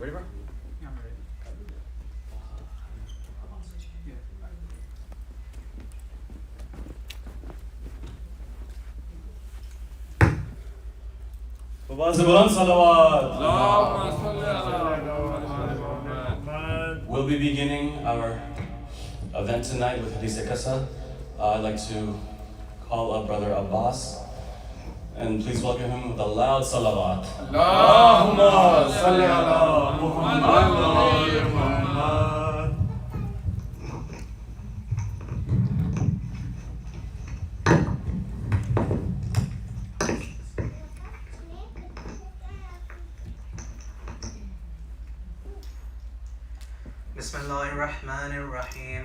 Ready, bro? Yeah, I'm ready. We'll be beginning our event tonight with Hadith Kasa. I'd like to call up Brother Abbas, and please welcome him with a loud salawat. Allahumma salli ala Muhammad wa ali Muhammad. بسم الله الرحمن الرحيم.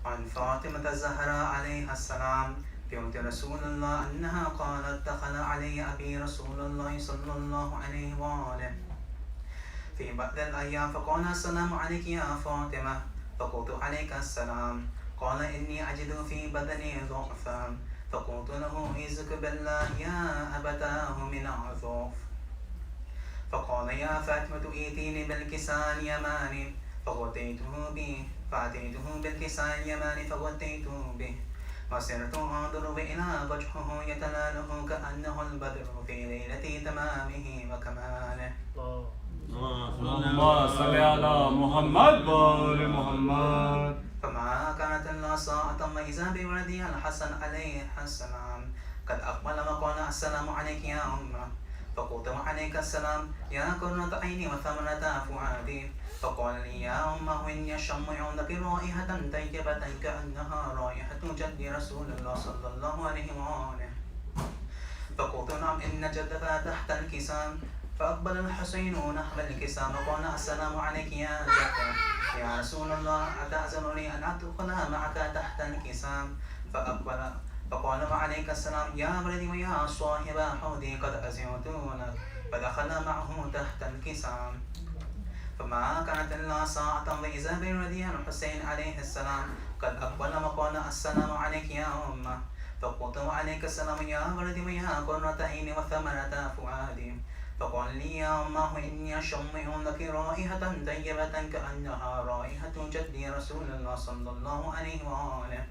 عن فاطمة الزهراء عليها السلام بنت رسول الله أنها قالت دخل علي أبي رسول الله صلى الله عليه وآله في بعض الأيام فقال السلام عليك يا فاطمة، فقلت عليك السلام. قال إني أجد في بدني ضعفا، فقلت له أعوذ بالله يا أبتاه من الضعف. فقال يا فاطمة ائتيني بالكساء اليماني فغطيته به، فأتيته بالكساء اليماني فغطيته به، وصرت أنظر إلى وجهه يتلاله كأنه البدر في ليلة تمامه وكماله. اللهم صل على محمد وآل محمد. فما كانت إلا ساعة وإذا بولدي الحسن عليه السلام قد أقبل وقال السلام عليك يا أمه. فقلت وعليك السلام يا قرة عيني وثمرة فؤادي. فقال لي يا أمه إني أشم عندك رائحة طيبة كأنها رائحة جد رسول الله صلى الله عليه وآله. فقلت نعم إن جدك تحت الكسام. فأقبل الحسين نحو الكسام وقال السلام عليك يا جدة. يا رسول الله أتأذن لي أن أدخل معك تحت الكسام؟ فقال وعليك السلام يا ولدي ويا صاحب حوضي قد أذنت لك. فدخل معه تحت الكسام. فما كانت إلا ساعة وإذا بولدي الحسين عليه السلام قد أقبل وقال السلام عليك يا أمه. فقلت وعليك السلام يا ولدي ويا قرة عيني وثمرة فؤادي. فقال لي يا أمه إني أشم لك رائحة طيبة كأنها رائحة جدي رسول الله صلى الله عليه وآله.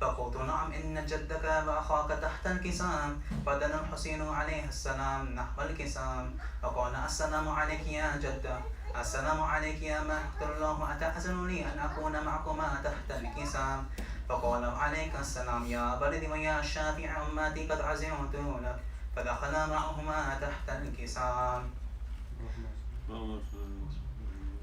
فقلت نعم إن جدك وأخاك تحت الكسام. فدنا الحسين عليه السلام نحو الكسام وقال السلام عليك يا جدة. السلام عليك يا مهد الله أتأذن لي أن أكون معكما تحت الكسام؟ فقال عليك السلام يا بلدي ويا شافع أمتي قد عزمت لك. فدخل معهما تحت الكسام.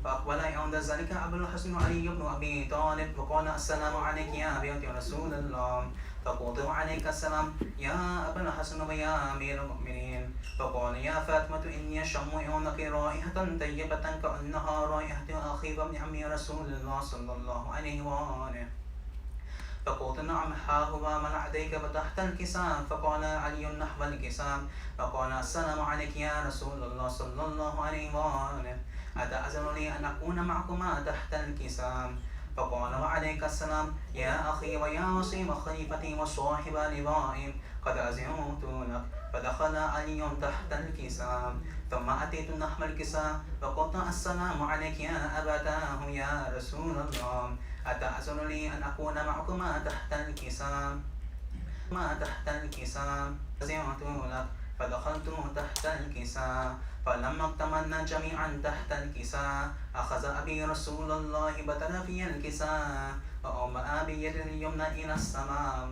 فأقبل عند ذلك أبو الحسن علي بن أبي طالب وقال السلام عليك يا بنت رسول الله. فقلت وعليك السلام يا أبا الحسن ويا أمير المؤمنين. فقال يا فاطمة إني أشم عندك رائحة طيبة كأنها رائحة أخي وابن عمي رسول الله صلى الله عليه وآله. فقلت نعم ها هو من أعديك وتحت الكسام. فقال علي نحو الكسام فقال السلام عليك يا رسول الله صلى الله عليه وآله. أتأذن لي أن أكون معكما تحت الكسام؟ فقال وعليك السلام يا أخي ويا وصيم خليفتي وصاحب لوائي قد أذنت لك. فدخل علي تحت الكسام. ثم أتيت نحو الكسام فقلت السلام عليك يا أبتاه يا رسول الله. أتأذن لي أن أكون معكما تحت الكسام؟ ما تحت الكسام أذنت لك. فدخلت تحت الكساء. فلما اكتملنا جميعا تحت الكساء أخذ أبي رسول الله بطرفي الكساء وأومأ بيد اليمنى إلى السماء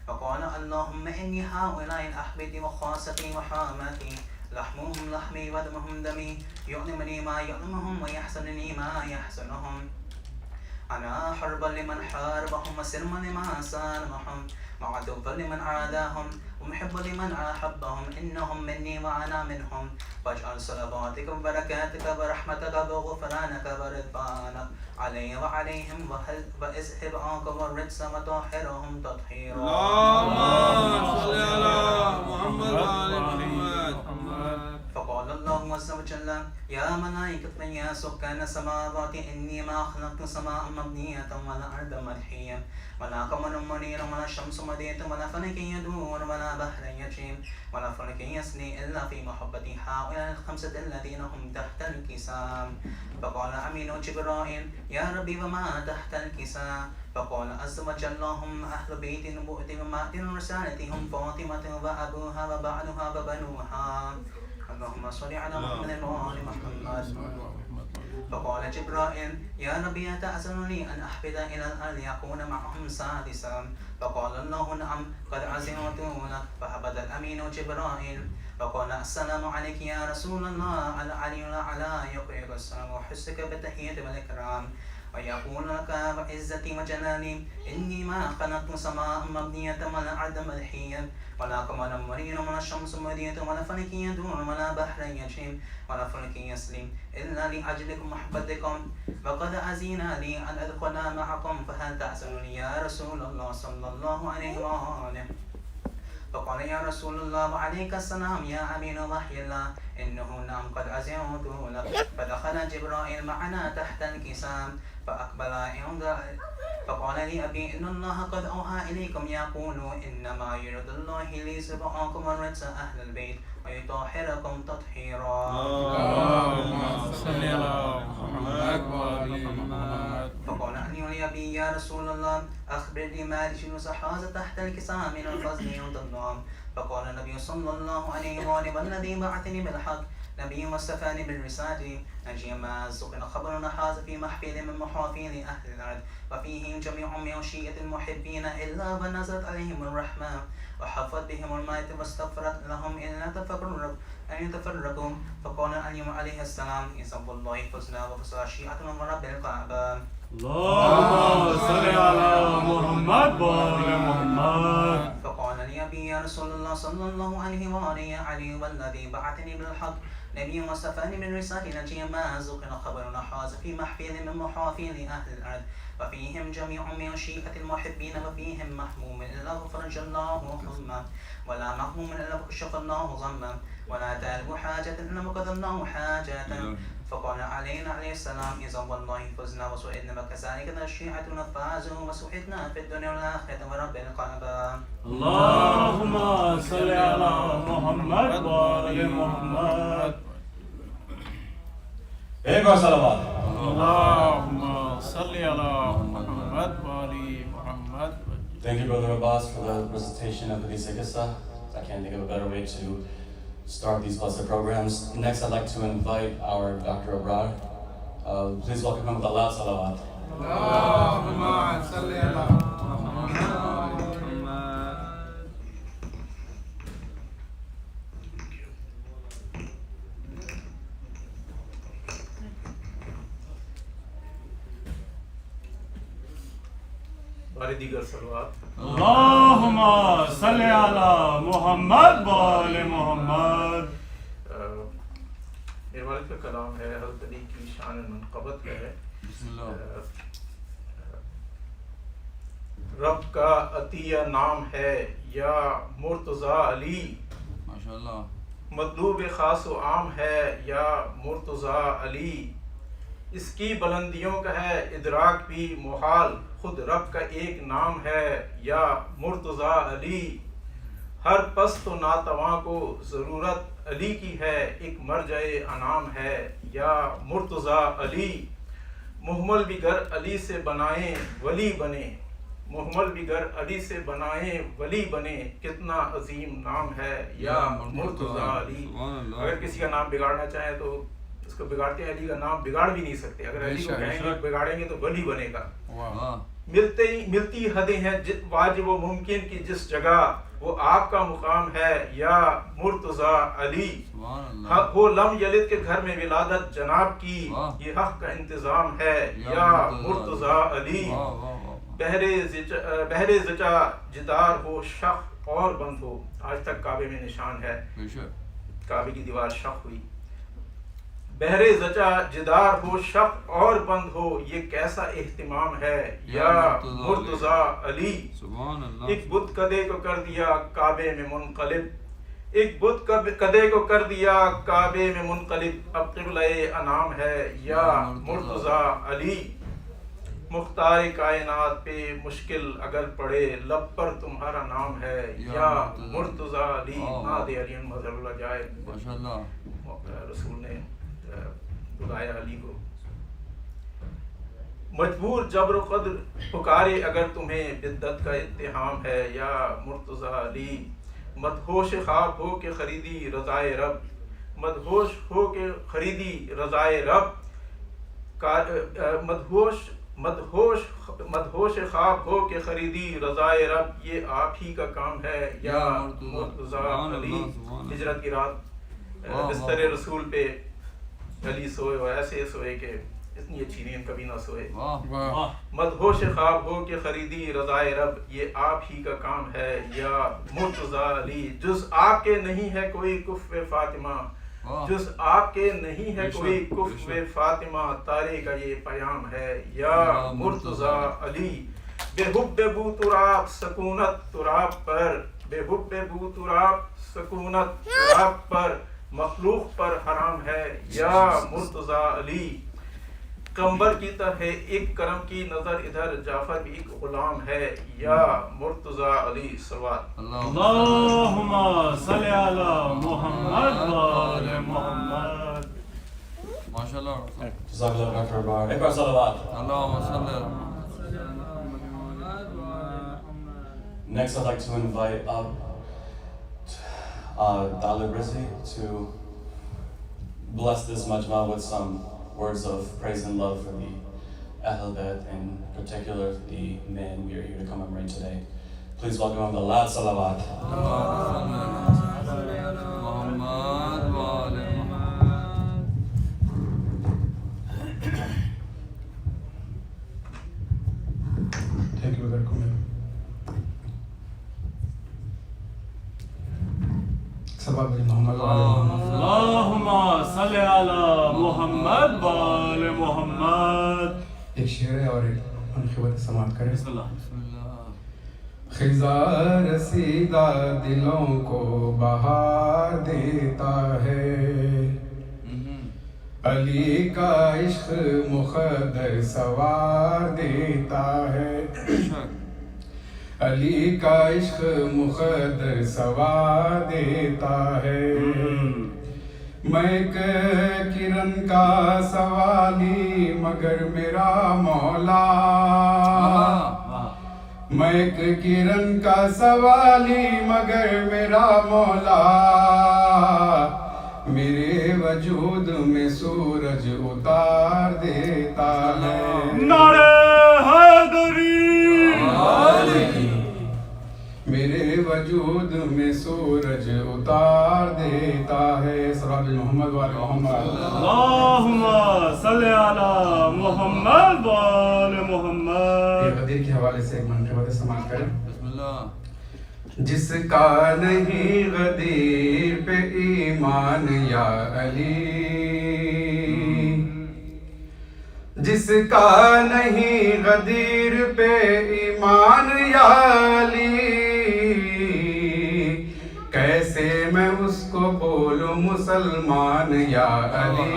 فقال اللهم إني هؤلاء الأحبة وخاصتي وحامتي لحمهم لحمي ودمهم دمي يؤلمني ما يؤلمهم ويحزنني ما يحزنهم. أنا حربا لمن حاربهم وسلما لمن سالمهم وعدوا لمن عاداهم ومحب لمن أحبهم. إنهم مني وأنا منهم. واجعل صلواتك وبركاتك ورحمتك وغفرانك ورضوانك علي وعليهم وأذهب عنكم الرجس وطهرهم تطهيرا. اللهم صل على محمد وآل محمد. فقال الله عز وجل يا ملائكة يا سكان السماوات إني ما خلقت سماء مبنية ولا أرضا مرحيا ولا قمر منير ولا شمس مديت ولا فلك يدور ولا بحر يجري ولا فلك يسري إلا في محبة هؤلاء الخمسة الذين هم تحت الكسام. فقال أمين جبرائيل يا ربي وما تحت الكسام؟ فقال عز وجل هم أهل بيت نبوءة ومائة رسالتهم فاطمة وأبوها وبعلها وبنوها اللهم صل على محمد وآل محمد. فقال جبرائيل يا ربي أتأذن لي أن أحبط إلى الأرض يكون معهم سادسا؟ فقال الله نعم قد عزمت لك. فهبط الأمين جبرائيل فقال السلام عليك يا رسول الله العلي الأعلى يقرئك السلام وحسك بالتحية والإكرام ويقول لك بعزتي وجلالي إني ما خلقت سماء مبنية ولا أرضا ملحيا ولا قمرا منيرا ولا شمس مدية ولا فلك يدور ولا بحر يجري ولا فلك يسري إلا لأجلكم محبتكم وقد أذن لي أن أدخل معكم فهل تأذنني يا رسول الله صلى الله عليه وآله؟ فقال يا رسول الله وعليك السلام يا أمين وحي الله إنه نعم قد أذنت لك. فدخل جبرائيل معنا تحت الكسام فأقبل عند فقال لي أبي إن الله قد أوحى إليكم يقول إنما يريد الله ليذهبكم الرجس أهل البيت ويطهركم تطهيرا. اللهم صل على محمد. فقال أني لأبي يا رسول الله أخبرني ما لجلوس هذا تحت الكسام من الفضل عند الله. فقال النبي صلى الله عليه وآله والذي بعثني بالحق نبي واستفاني بالرسالة نجي ما زقنا خبرنا هذا في محفل من محافل أهل الأرض وفيهم جميع من شيئة المحبين إلا ونزلت عليهم الرحمة وحفظت بهم الميت واستغفرت لهم إلا أن يتفرقوا. فقال اليوم عليه السلام إذا والله فزنا وفزنا شيعة من رب الكعبة. اللهم صل على محمد وآل محمد. فقال لي أبي يا رسول الله صلى الله عليه وآله علي والذي بعثني بالحق نبي واستفاني من رسالة نجي ما زقنا خبرنا هذا في محفل من محافل أهل الأرض وفيهم جميع من شيئة المحبين وفيهم محموم إلا فرج الله همه ولا مغموم إلا كشف الله غمه ولا تالب حاجة إلا قضى الله حاجته. فقال عليه السلام إذا والله فزنا وسعدنا وكذلك الشيعة فازوا وسعدنا في الدنيا والآخرة ورب الكعبة. اللهم صل على محمد وآل محمد. एक और सलावत. اللهم صل على محمد وآل محمد. Thank you, Brother Abbas, for the recitation of the Qissa. I can't think of a better way to start these blessed programs. Next, I'd like to invite our Dr. Abrar. Please welcome him with a loud salawat. اللهم صل على محمد. बारी दीगर सलवात. اللهم صل على محمد وآل محمد. मेरे वालिद का कलाम है, हज़रत अली की शान मनक़बत है. रब का अतिया नाम है या मुर्तज़ा अली, माशाअल्लाह. मतलूब ख़ास व आम है या मुर्तज़ा अली. इसकी बुलंदियों का है इदराक भी मुहाल, खुद रब का एक नाम है या मुर्तज़ा अली. हर पस्त व नातवां को ज़रूरत अली की है, एक मरजए अनाम है या मुर्तज़ा अली. मुहम्मल भी गर अली से बनाएं वली बने, मुहम्मल भी गर अली से बनाएं वली बने. कितना अजीम नाम है या मुर्तज़ा अली. अगर किसी का नाम बिगाड़ना चाहे तो उसको बिगाड़ते अली का नाम बिगाड़ भी नहीं सकते. अगर अली को कहेंगे बिगाड़ेंगे तो वली बनेगा. मिलती हदें हैं वाजिब व मुमकिन की जिस जगह, वो आपका मुकाम है या मुर्तज़ा अली. हो लम यलिद के घर में विलादत जनाब की, ये हक का इंतजाम है या मुर्तज़ा अली. बहरे ज़चा जिदार हो शख और बंद हो. आज तक काबे में निशान है, काबे की दीवार शख हुई. बहरे ज़चा जिदार हो शक और बंद हो, ये कैसा एहतिमाम है या मुर्तज़ा अली. एक बुत कदे को कर दिया काबे में मुनक़लिब, ایک بت کدے کو کر دیا کعبے میں منقلب، اب قبلہ انعام ہے یا مرتضیٰ علی، مختار کائنات پہ مشکل اگر پڑے لب پر تمہارا نام ہے یا مرتضیٰ علی، ناد علی مظہر اللہ جائے۔ رسول نے بلایا علی کو، مجبور جبر و قدر پکارے اگر تمہیں بدت کا اتہام ہے یا مرتضیٰ علی، مدہوش خواب ہو کے خریدی رضائے رب، مدہوش ہو کے خریدی رضائے رب، مدہوش خواب ہو کے خریدی رضائے رب، یہ آپ ہی کا کام ہے یا مرتضیٰ علی۔ ہجرت کی رات بستر رسول پہ علی سوئے، اور ایسے سوئے کہ اتنی اچھی نیند کبھی نہ سوئے۔ مدہوش خواب ہو کے خریدی رضائے رب، یہ آپ ہی کا کام ہے یا مرتضیٰ علی، جز آپ کے نہیں ہے کوئی کفو فاطمہ، جز آپ کے نہیں ہے کوئی کفو فاطمہ، تارے کا یہ پیام ہے یا مرتضیٰ علی۔ بے حب بو تراب سکونت تراب پر، بے حب بو تراب سکونت تراب پر، مخلوق پر حرام ہے یا مرتضیٰ علی۔ کمبر کی طرح ایک کرم کی نظر ادھر، جعفر بھی ایک غلام ہے یا مرتضیٰ علی۔ صلوات اللہم صلی علی محمد و آل محمد۔ ماشاءاللہ، جزاک اللہ ڈاکٹر ابرار، ایک بار صلوات۔ اللہم صلی علی۔ Next, I'd like to invite up Dalib Rizzi to bless this majma with some words of praise and love for the Ahl Bayt, in particular the men we are here to commemorate today. Please welcome him with a loud salawat. Thank you, brother. Come here. اللہم صلی علی محمد و آل محمد۔ ایک شعر ہے اور ایک منقبت سماعت کریں۔ بسم اللہ۔ خزاں رسیدہ دلوں کو بہار دیتا ہے، علی کا عشق مقدر سوار دیتا ہے، علی کا عشق مقدر سوار دیتا ہے۔ میں کرن کا سوالی مگر میرا مولا، میں کرن کا سوالی مگر میرا مولا، میرے وجود میں سورج اتار دیتا ہے۔ نعرہ حیدری، میرے وجود میں سورج اتار دیتا ہے۔ صلوات محمد و آل محمد۔ اللہم صلی علی محمد و آل محمد۔ غدیر کے حوالے سے ایک منقبت سماعت کریں۔ بسم اللہ۔ جس کا نہیں غدیر پہ ایمان یا علی، جس کا نہیں غدیر پہ ایمان یا علی، کیسے میں اس کو بولوں مسلمان یا علی،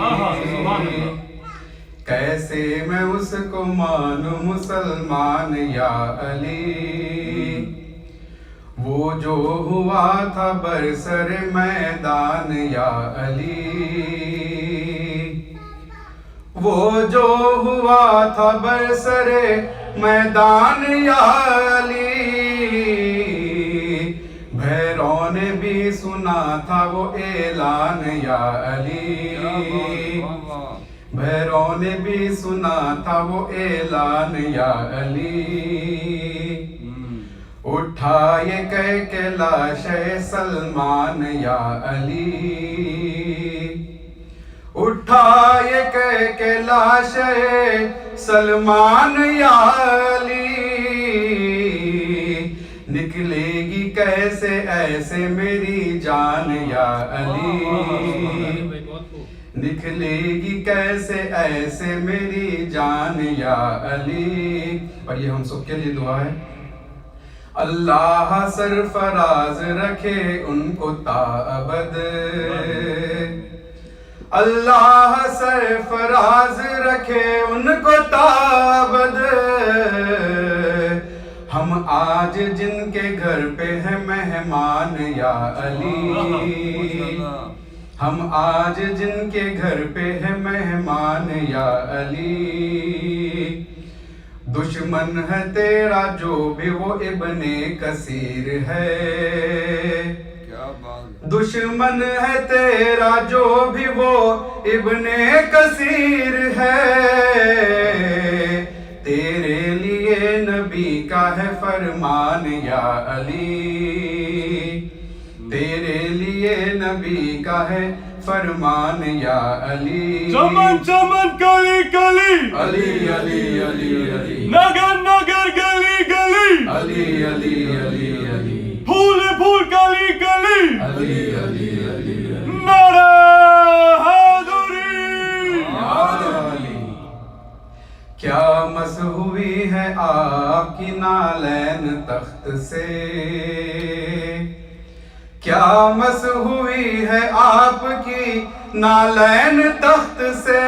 کیسے میں اس کو مانوں مسلمان یا علی۔ وہ جو ہوا تھا برسر میدان یا علی، وہ جو ہوا تھا برسر میدان یا علی، بھیروں نے بھی سنا تھا وہ اعلان یا علی، بھیروں نے بھی سنا تھا وہ اعلان یا علی۔ اٹھا یہ کہہ کے لاش سلمان یا علی، اٹھا یہ کہہ کے لاش سلمان یا علی، نکلے گی کیسے ایسے میری جان یا علی، نکلے گی کیسے ایسے میری جان یا علی۔ اور یہ ہم سب کے لیے دعا ہے۔ اللہ سرفراز رکھے ان کو تا ابد اللہ سرفراز رکھے ان کو تا ابد ہم آج جن کے گھر پہ ہیں مہمان یا علی ہم آج جن کے گھر پہ ہیں مہمان یا علی دشمن ہے تیرا جو بھی وہ ابن کثیر ہے دشمن ہے تیرا جو بھی وہ ابن کثیر ہے تیرے لیے نبی کا ہے فرمان یا علی تیرے لیے نبی کا ہے فرمان یا علی چمن چمن کلی کلی علی علی علی علی نگر نگر گلی گلی علی علی علی علی پھول پھول کلی کلی علی علی علی نعرہ حیدری علی کیا مس ہوئی ہے آپ کی نالین تخت سے کیا مس ہوئی ہے آپ کی نالین تخت سے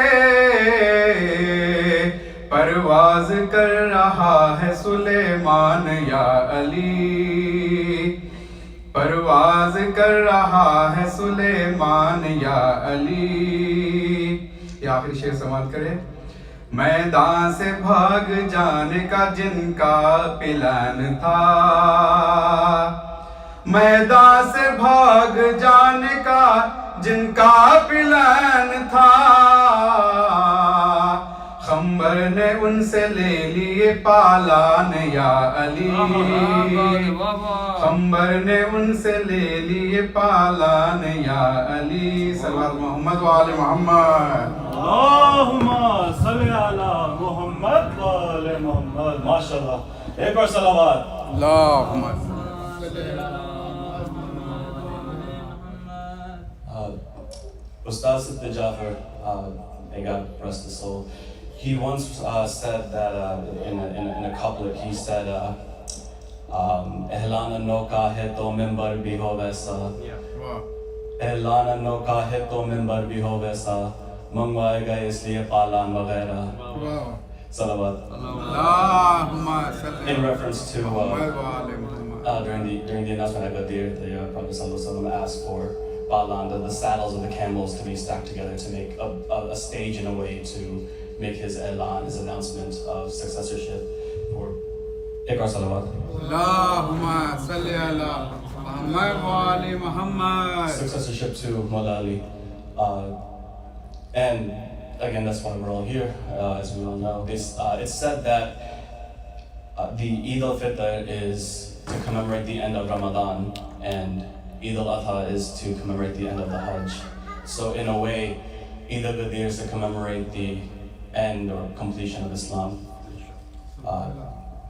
پرواز کر رہا ہے سلیمان یا علی پرواز کر رہا ہے سلیمان یا علی یہ آخری شعر سماعت کرے میدان سے بھاگ جانے کا جن کا پلان تھا میدان سے بھاگ جانے کا جن کا پلان تھا خمبر نے ان سے لے لیے پالان یا علی خمبر نے ان سے لے لیے پالان یا علی صلوات محمد وآل محمد اللہم صلی علی محمد وآل محمد ماشاءاللہ ایک اور صلوات اللہم Ustaz Sayyid Jafar, may God rest his soul, he once said that in a couplet, he said, Ehlana noka hai to mimbar bhi ho waisa, Ehlana noka hai to mimbar bhi ho waisa, mangwayega isliye palan wagaira. Salawat. In reference to during the announcement at Ghadeer, the Prophet ﷺ asked for Balanda, the saddles of the camels, to be stacked together to make a stage in a way to make his elan, his announcement of successorship for Iqra Salawat. Allahumma salli ala Muhammad wa ali Muhammad. Successorship to Mawla Ali. And again, that's why we're all here, as we all know. It's said that the Eid al-Fitr is to commemorate the end of Ramadan, and Eid al-Adha is to commemorate the end of the Hajj. So in a way, Eid al-Ghadeer is to commemorate the end or completion of Islam.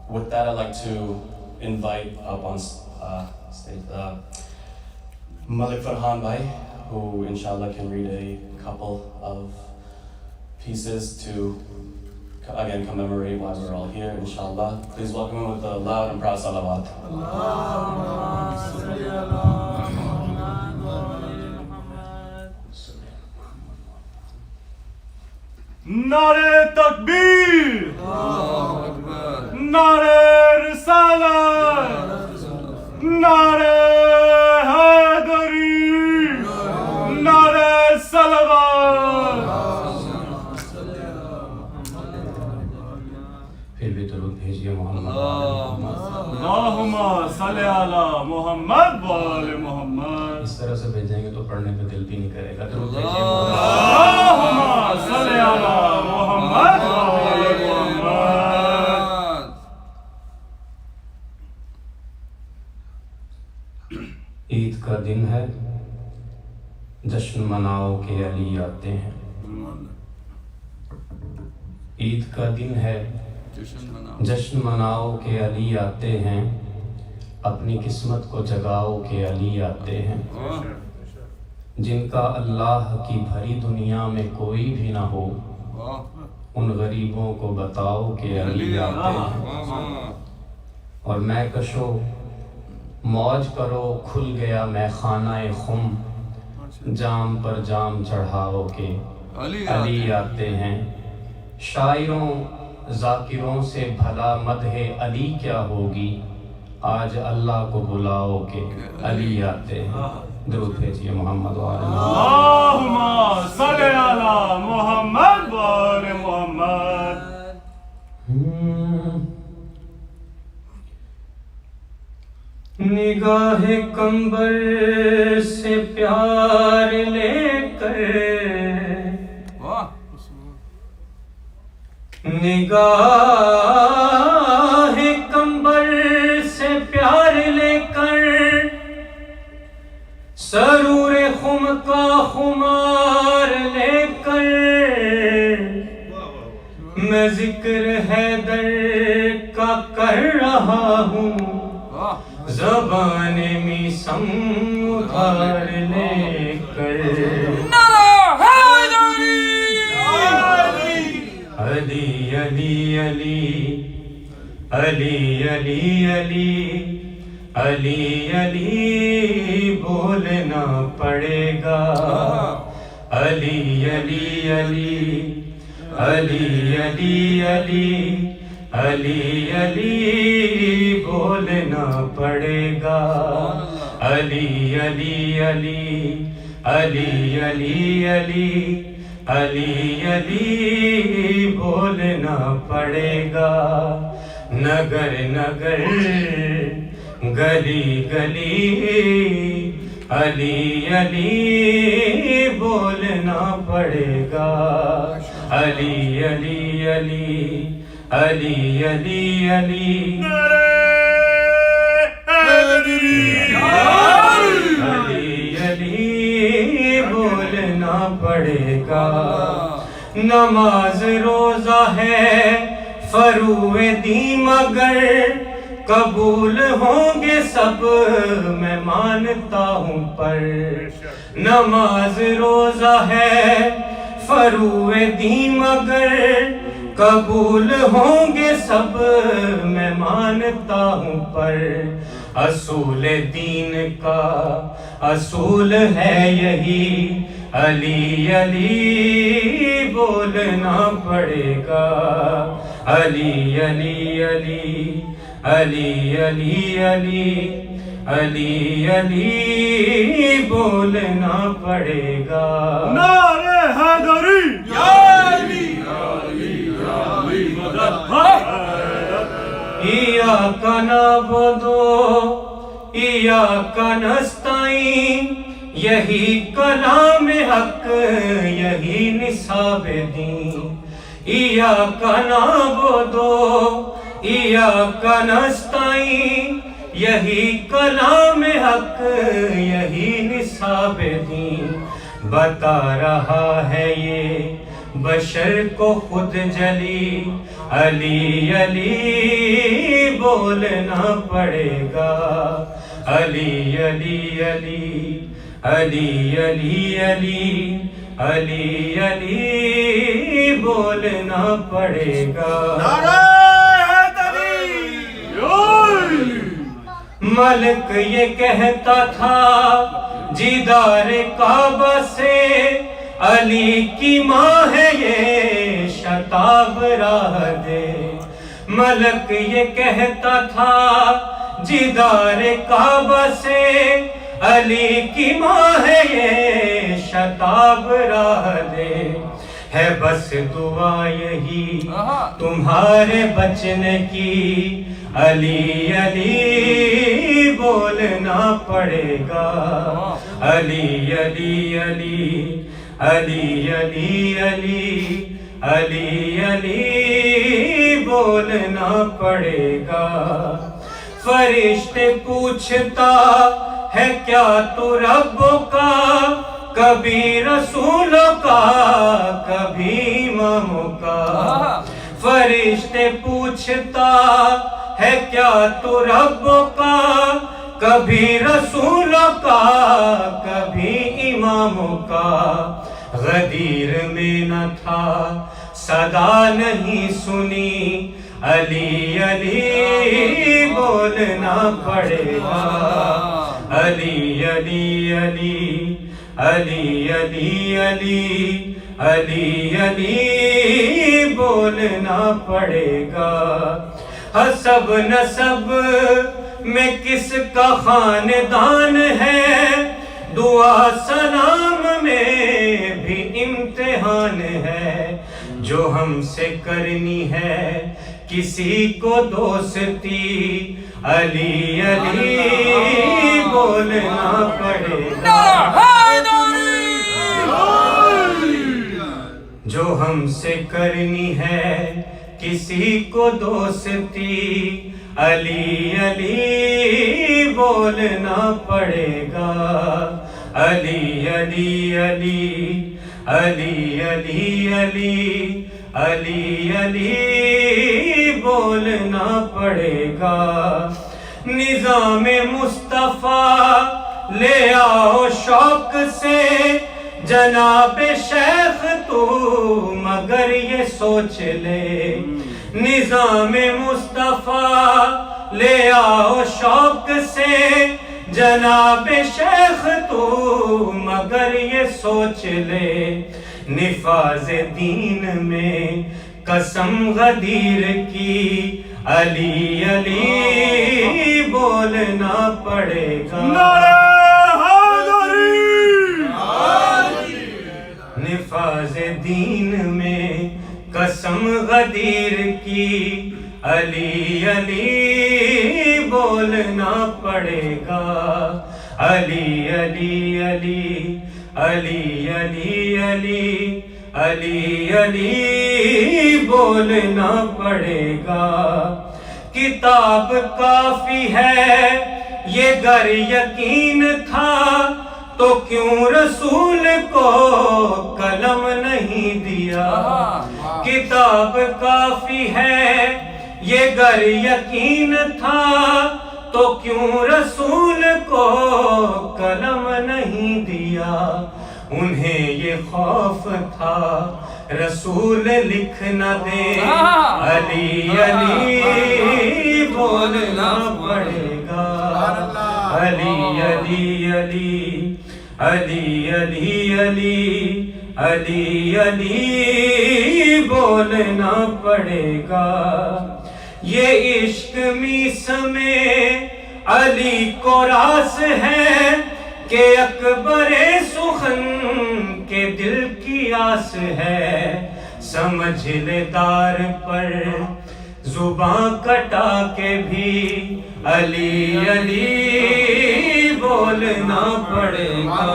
With that, I'd like to invite up on stage Malik Farhan Bhai, who inshallah can read a couple of pieces to again commemorate why we're all here, inshallah. Please welcome him with a loud and proud salawat. نعرہ تکبیر نعرہ رسالت نعرہ حیدری نعرہ صلوات پھر بھی درود بھیجیے محمد. اللہم صلی علی محمد وآل محمد. اس طرح سے بھیجیں گے تو پڑھنے پہ دل بھی نہیں کرے گا. درود بھیجیے محمد. اللہم صلی علی محمد وآل محمد. عید کا دن ہے, جشن مناؤ کہ علی آتے ہیں. عید کا دن ہے, جشن مناؤ کہ علی آتے ہیں. اپنی قسمت کو جگاؤ کہ علی آتے ہیں. جن کا اللہ کی بھری دنیا میں کوئی بھی نہ ہو, ان غریبوں کو بتاؤ کہ علی آتے ہیں. اور میں کشو موج کرو کھل گیا میں خانہ خم، جام پر جام چڑھاؤ کے علی آتے ہیں۔ شاعروں ذاکروں سے بھلا مدح علی کیا ہوگی، آج اللہ کو بلاؤ کہ علی آتے ہیں۔ درود بھیجیے محمد وآل اللہم صلی علی محمد وآل محمد۔ نگاہ کمبر سے پیار لے کر، نگاہ کمبر سے پیار لے کر، سرور خم کا خمار لے کر، میں ذکر حیدر کا کر رہا ہوں، زبان میسم ادھار لے کر۔ علی علی علی علی علی علی علی علی بولنا پڑے گا، علی علی علی علی علی علی علی علی بولنا پڑے گا، علی علی علی علی علی علی علی علی بولنا پڑے گا، نگر نگر گلی گلی علی علی بولنا پڑے گا، علی علی علی علی علی علی علی علی بولنا پڑے گا، نماز روزہ ہے فروع دین مگر قبول ہوں گے سب میں مانتا ہوں پر، نماز روزہ ہے فروع دین مگر قبول ہوں گے سب میں مانتا ہوں پر، اصول دین کا اصول ہے یہی، علی علی بولنا پڑے گا، علی علی علی علی علی علی علی علی بولنا پڑے گا، نعرہ حیدری ایاک نعبد ایاک نستعین، یہی کلام حق یہی نصاب دین، ایاک نعبد ایاک نستعین، یہی کلام حق یہی نصاب دین، بتا رہا ہے یہ بشر کو خود جلی، علی علی بولنا پڑے گا، علی علی علی علی علی علی علی علی بولنا پڑے گا، ملک یہ کہتا تھا جیدار کعبہ سے، علی کی ماں ہے یہ شتاب راہ دے، ملک یہ کہتا تھا جیدار کعبہ سے، علی کی ماں ہے یہ شتاب راہ دے، ہے بس دعا یہی تمہارے بچنے کی، علی علی بولنا پڑے گا، علی علی علی علی علی علی علی علی بولنا پڑے گا، فرشتے پوچھتا ہے کیا تو رب کا، کبھی رسولوں کا کبھی اماموں کا، فرشتے پوچھتا ہے کیا تو رب کا، کبھی رسولوں کا کبھی اماموں کا، غدیر میں نہ تھا صدا نہیں سنی، علی علی بولنا پڑے گا علی علی علی علی علی علی علی علی بولنا پڑے گا حسب نسب میں کس کا خاندان ہے دعا سلام میں بھی امتحان ہے جو ہم سے کرنی ہے کسی کو دوستی علی علی بولنا پڑے گا جو ہم سے کرنی ہے کسی کو دوستی علی علی بولنا پڑے گا علی علی علی علی علی علی علی علی بولنا پڑے گا نظام مصطفیٰ لے آؤ شوق سے جناب شیخ تو مگر یہ سوچ لے نظام مصطفیٰ لے آؤ شوق سے جناب شیخ تو مگر یہ سوچ لے نفاذ دین میں قسم غدیر کی علی علی بولنا پڑے گا نفاذ دین میں قسم غدیر کی علی علی بولنا پڑے گا علی علی علی علی علی علی علی علی بولنا پڑے گا کتاب کافی ہے یہ گر یقین تھا تو کیوں رسول کو قلم نہیں دیا کتاب کافی ہے یہ گر یقین تھا تو کیوں رسول کو قلم نہیں دیا انہیں یہ خوف تھا رسول لکھ نہ دے علی علی بولنا پڑے گا علی علی علی علی علی علی علی علی بولنا پڑے گا یہ عشق میس میں علی کو راس ہے کہ اکبر سخن کے دل کی آس ہے سمجھ لے دار پر زباں کٹا کے بھی علی علی بولنا پڑے گا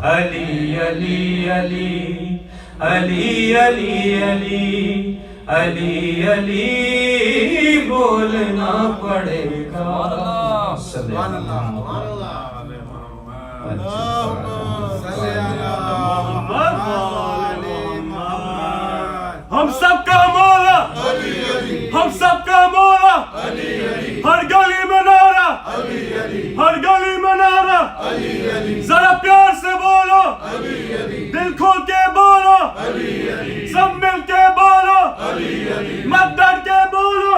علی علی علی علی علی علی علی علی بولنا پڑے گا سبحان اللہ ہم سب کا مولا ہم سب کا مولا ہر گلی میں نعرہ ہر گلی میں نعرہ ذرا پیار سے بولو دل کھول کے بولو سب مل کے بولو مت ڈر کے بولو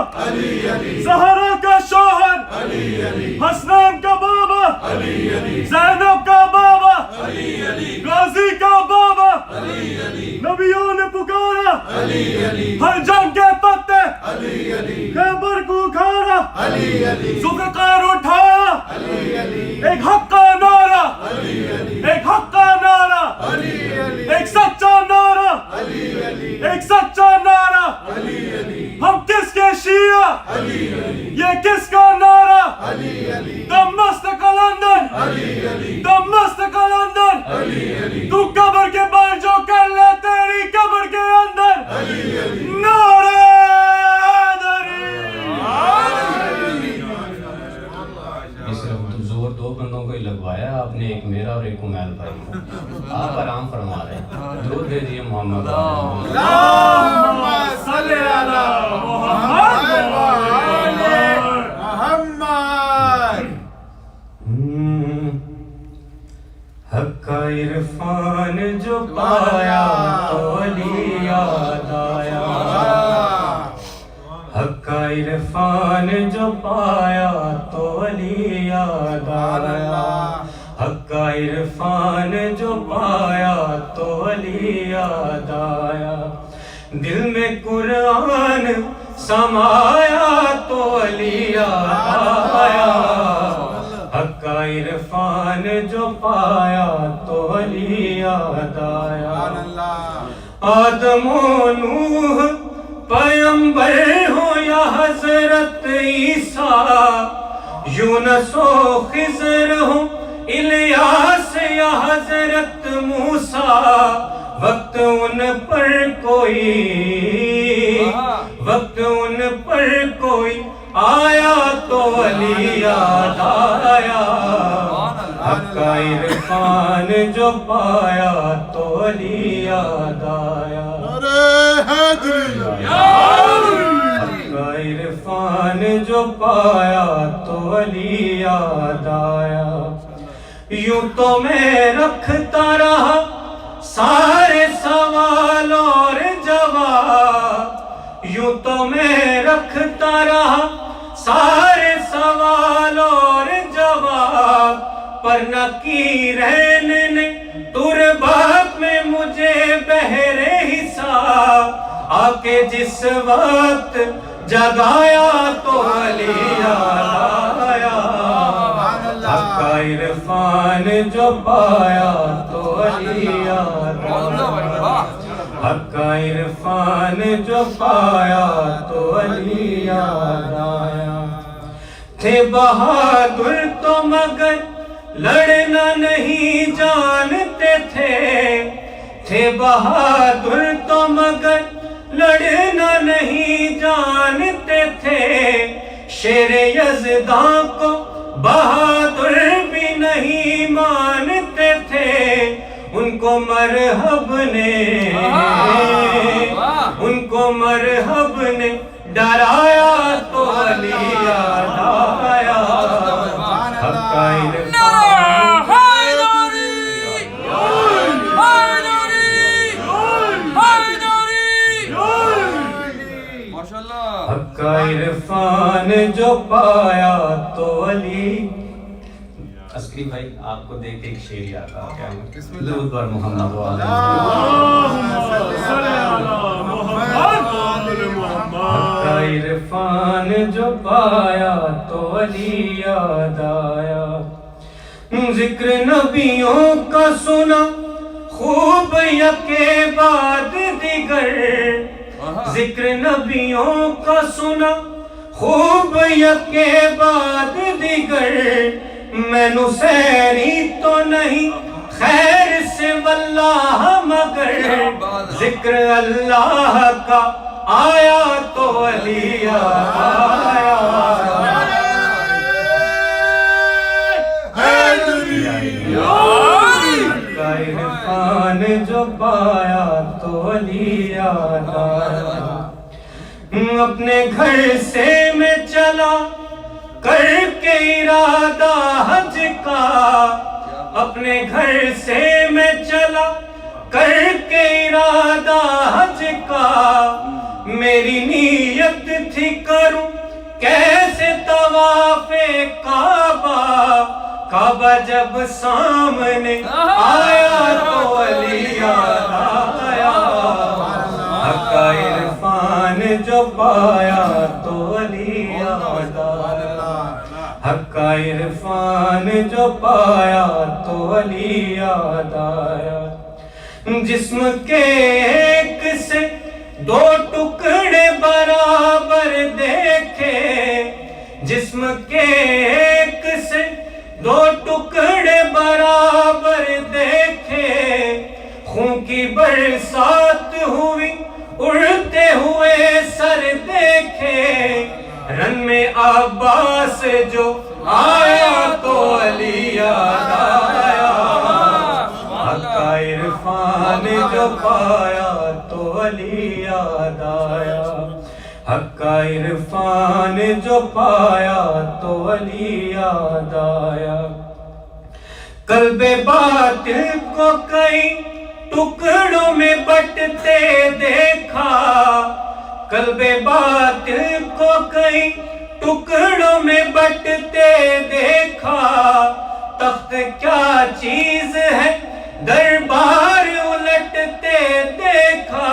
زہرا کا شوہر حسنین کا بابا زینب کا بابا غازی کا بابا نبیوں نے پکارا ہر جنگ کے پتے خیبر کو کھارا ذوالفقار اٹھایا ایک حق کا نعرہ ایک حق کا نعرہ ایک سچا نعرہ ایک سچا نعرہ ہم کس کے شیعہ یہ کس کا نعرہ دم مست قلندر دم مست قلندر تو قبر کے باہر جو کر لے تیری قبر کے اندر نعرہ زور دو بندوں کو ہی لگوایا آپ نے ایک میرا اور ایک عمیل بھائی کو آپ آرام فرما رہے ہیں دور دے دیے محمد اللہم صلی علی محمد حق کا عرفان جو پایا تو علی یاد آیا عرفان جو پایا تو علی یاد آیا حق کا عرفان جو پایا تو علی یاد آیا دل میں قرآن سمایا تو علی یاد آیا حق کا عرفان جو پایا تو علی یاد آیا آدم و نوح پیمبر ہو یا حضرت عیسیٰ یونس و خضر ہو الیاس یا حضرت موسیٰ وقت ان پر کوئی آیا تو علی یاد آیا حق کا عرفان جو پایا تو علی یاد آیا حق کا عرفان جو پایا تو علی یاد آیا یوں تو میں رکھتا رہا سارے سوال اور جواب یوں تو میں رکھتا رہا سارے سوال اور جواب پر نہ کی رہنے نے تربات میں مجھے بہرے حساب آ کے جس وقت جگایا تو علی یاد آیا حق کا عرفان جو پایا تو علی یاد آیا حق کا عرفان جو پایا تو علی یاد آیا تھے بہادر تو مگر لڑنا نہیں جانتے تھے بہادر تو مگر لڑنا نہیں جانتے تھے شیر یزداں کو بہادر بھی نہیں مانتے تھے ان کو مرحب نے ڈرایا تو علی یاد آیا حق کا حق کا عرفان جو پایا تو علی عسکری بھائی آپ کو دیکھ ایک شعر یاد آ گیا درود بر محمد و آل حق کا عرفان جو پایا تو علی یاد آیا ذکر نبیوں کا سنا خوب یکے بعد دیگر ذکر نبیوں کا سنا خوب یکے بعد دیگر میں نسیری تو نہیں خیر سے واللہ مگر ذکر اللہ کا آیا تو علی آیا عرفان جو پایا تو علی یاد آیا اپنے گھر سے میں چلا کر کے ارادہ حج کا اپنے گھر سے میں چلا کر کے ارادہ حج کا میری نیت تھی کروں کیسے طواف کعبہ جب سامنے آیا تو علی یاد آیا حق کا عرفان جو پایا تو علی یاد آیا حق کا عرفان جو پایا تو علی یاد آیا جسم کے ایک سے دو ٹکڑے برابر دیکھے جسم کے ایک سے دو ٹکڑے برابر دیکھے خون کی برسات ہوئی اڑتے ہوئے سر دیکھے رن میں عباس جو آیا تو علی یاد آیا حق کا عرفان جو پایا تو علی یاد آیا حق کا عرفان جو پایا تو علی یاد آیا قلب باطل کو کئی ٹکڑوں میں بٹتے دیکھا قلب باطل کو کئی टुकड़ों में बंटते देखा, तख्त क्या चीज है दरबार उलटते देखा,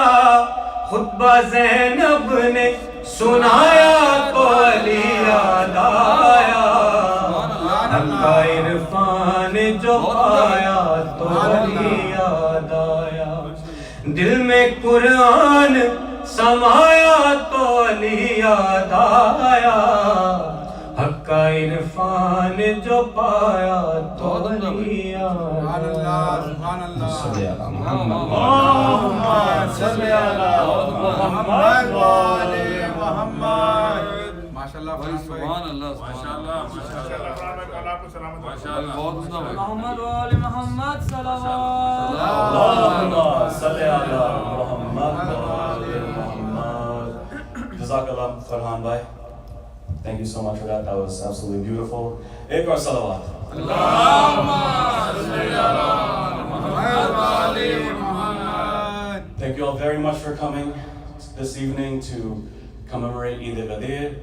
खुतबा ज़ैनब ने सुनाया तो अली याद आया, हल्का इरफान जो पाया तो अली याद आया, दिल में कुरान समाया तो अली याद आया, हक्का इरफान जो पाया तो अली याद आया। माशाल्लाह सुभान अल्लाह माशाल्लाह माशाल्लाह बहुत मोहम्मद वाले मोहम्मद सल्लल्लाहु Jazakallah Farhan bhai. Thank you so much for that. That was absolutely beautiful. Ek aur salawat. Thank you all very much for coming this evening to commemorate Eid al-Ghadeer.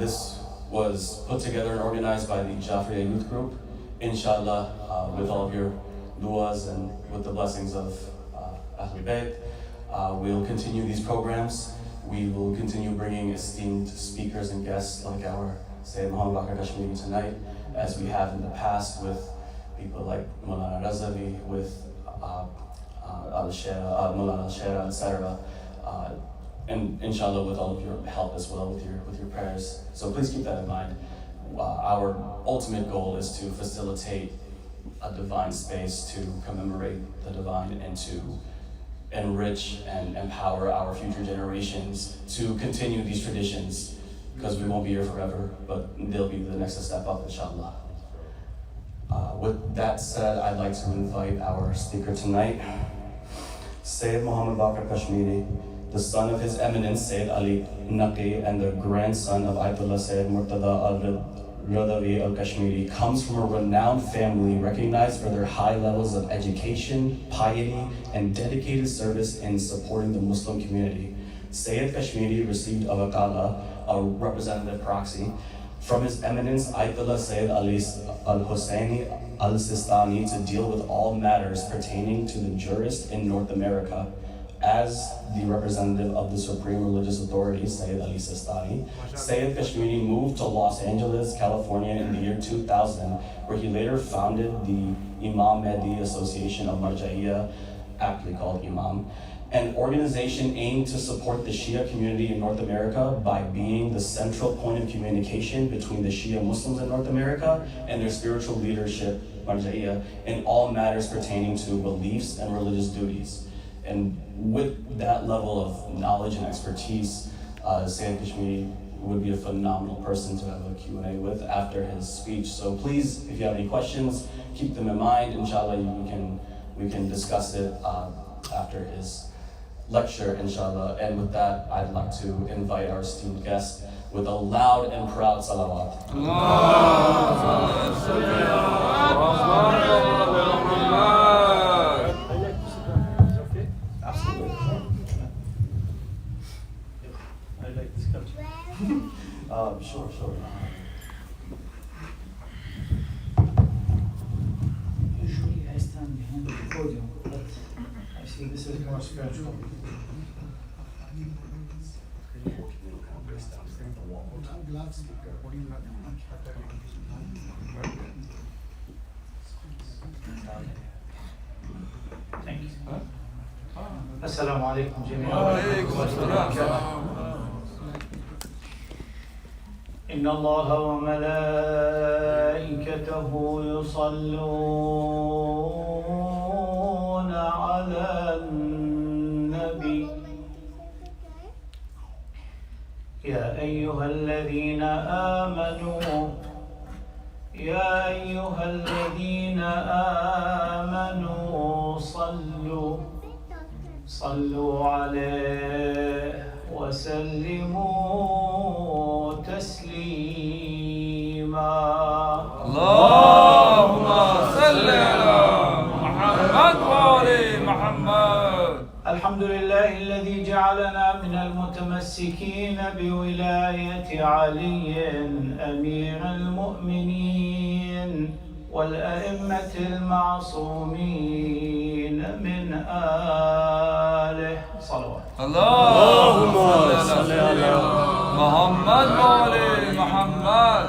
This was put together and organized by the Jafriya Youth Group. Inshallah, with all of your du'as and with the blessings of Ahlul Bayt, we'll continue these programs. We will continue bringing esteemed speakers and guests like our Sayyid Baqir Kashmiri tonight, as we have in the past with people like Mulana Razavi, with Mulana Al-Shera, etc. And inshallah with all of your help as well, with your prayers. So please keep that in mind. Our ultimate goal is to facilitate a divine space to commemorate the divine and to enrich and empower our future generations to continue these traditions, because we won't be here forever, but they'll be the next step up, inshallah. With that said, I'd like to invite our speaker tonight, Sayyid Muhammad Baqir Kashmiri, the son of His Eminence Sayyid Ali Naqi and the grandson of Ayatollah Sayyid Murtada al-Radawi al-Kashmiri, comes from a renowned family recognized for their high levels of education, piety, and dedicated service in supporting the Muslim community. Sayyid Kashmiri received a wakala, a representative proxy, from His Eminence Ayatollah Sayyid Ali al-Husseini al-Sistani to deal with all matters pertaining to the jurist in North America. As the representative of the Supreme Religious Authority, Sayyid Ali Sistani, Sayyid Kashmiri moved to Los Angeles, California in the year 2000, where he later founded the Imam Mahdi Association of Marja'iyya, aptly called Imam, an organization aimed to support the Shia community in North America by being the central point of communication between the Shia Muslims in North America and their spiritual leadership, Marja'iyya, in all matters pertaining to beliefs and religious duties. And with that level of knowledge and expertise, Sayyid Kashmiri would be a phenomenal person to have a Q&A with after his speech. So please, if you have any questions, keep them in mind. Inshallah, we can discuss it after his lecture, inshallah. And with that, I'd like to invite our esteemed guest with a loud and proud salawat. Sure. Usually I stand behind the podium, but I see this is more spiritual. Thank you. Assalamu alaikum jami'an. إن الله وملائكته يصلون على النبي يا أيها الذين آمنوا صلوا عليه وسلموا تسليما اللهم صل على محمد وآل محمد. الحمد لله الذي جعلنا من المتمسكين بولاية علي أمير المؤمنين والأئمة المعصومين من آله صلوات. اللهم صل على محمد وآل محمد.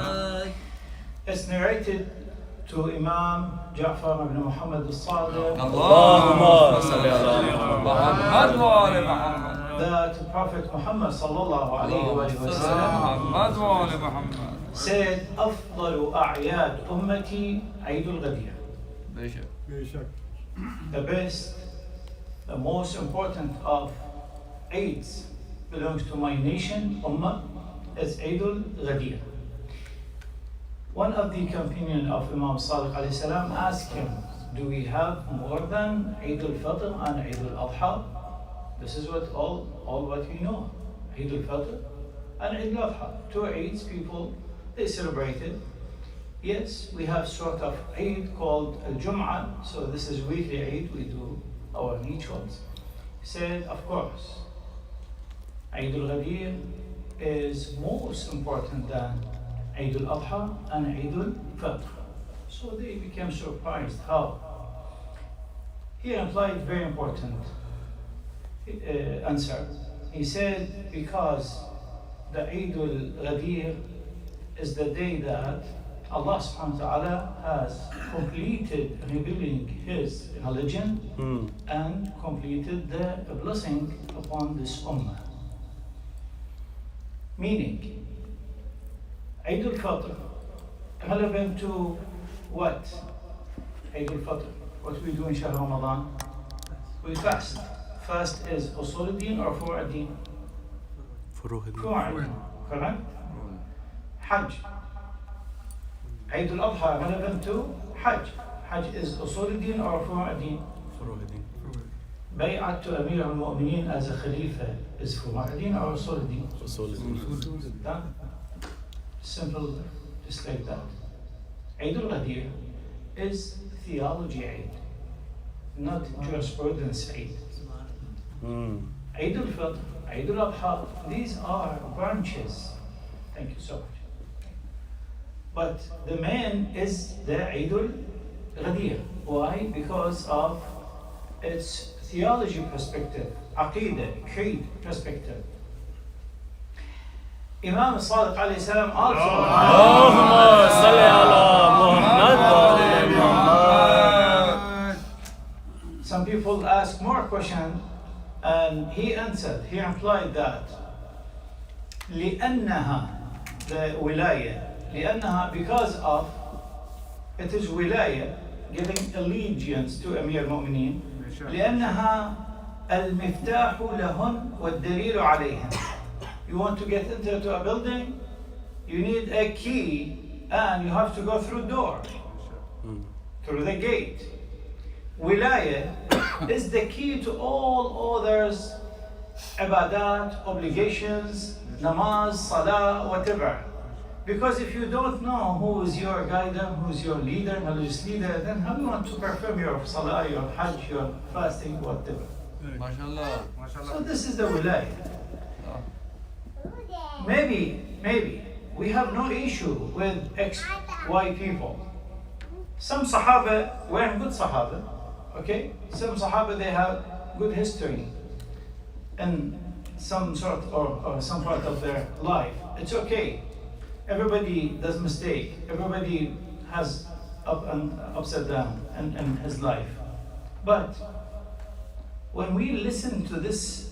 It's narrated to Imam Ja'far ibn Muhammad al-Sadiq اللهم صل على محمد وآل محمد. that Prophet Muhammad sallallahu alayhi wa sallam محمد وآل محمد. said أفضل أعياد أمتي عيد الغدير. The best, the most important of Eids belongs to my nation, Ummah, is Eid al-Ghadeer. One of the companions of Imam Sadiq alayhi salam asked him, do we have more than Eid al-Fitr and Eid al-Adha? This is what all what we know. Eid al-Fitr and Eid al-Adha. Two Eids people, they celebrated. Yes, we have sort of Eid called al-Jum'ah, so this is weekly Eid, we do our rituals. He said, of course, Eid al-Ghadeer is most important than Eid al-Adha and Eid al-Fitr. So they became surprised how. He replied very important answer. He said, because the Eid al-Ghadeer is the day that Allah subhanahu wa ta'ala has completed revealing His religion and completed the blessing upon this ummah. Meaning, Eid al-Fitr, relevant to what? Eid al-Fitr, what we do in Shahr Ramadan? We fast. Fast is usul ad-din or furu' ad-din? Furu' ad-din, correct? Hajj. Eid al-Adha relevant to Hajj. Hajj is usul ad-din or furu' ad-din? Furu' ad-din. Bay'at to Amir al-Mu'mineen as a Khalifa is furu' ad-din or usul ad-din? Usul ad-din. Simple, just like that. Eid al-Ghadeer is theology Eid, not jurisprudence Eid. Eid al-Fitr, Eid al-Adha, these are branches. Thank you so much. But the main is the Eid al-Ghadeer. Why? Because of its theology perspective, Aqidah, Creed perspective. Imam Sadiq alayhi salam also. اللهم صل على محمد. Some people ask more questions, and he answered. He replied that لأنها the wilayah, لأنها because of it is wilayah giving allegiance to Amir al-Mu'mineen. لأنها المفتاح لهن والدليل عليهن. You want to get into a building, you need a key, and you have to go through the door, through the gate. Wilayah is the key to all others, ibadat, obligations, namaz, salah, whatever. Because if you don't know who is your guidance, who is your leader, religious leader, then how do you want to perform your salah, your hajj, your fasting, whatever? MashaAllah. So this is the wilayah. Maybe we have no issue with X, Y people. Some Sahaba were good Sahaba, okay? Some Sahaba, they have good history in some sort or some part of their life. It's okay. Everybody does mistake. Everybody has upside down in his life. But when we listen to this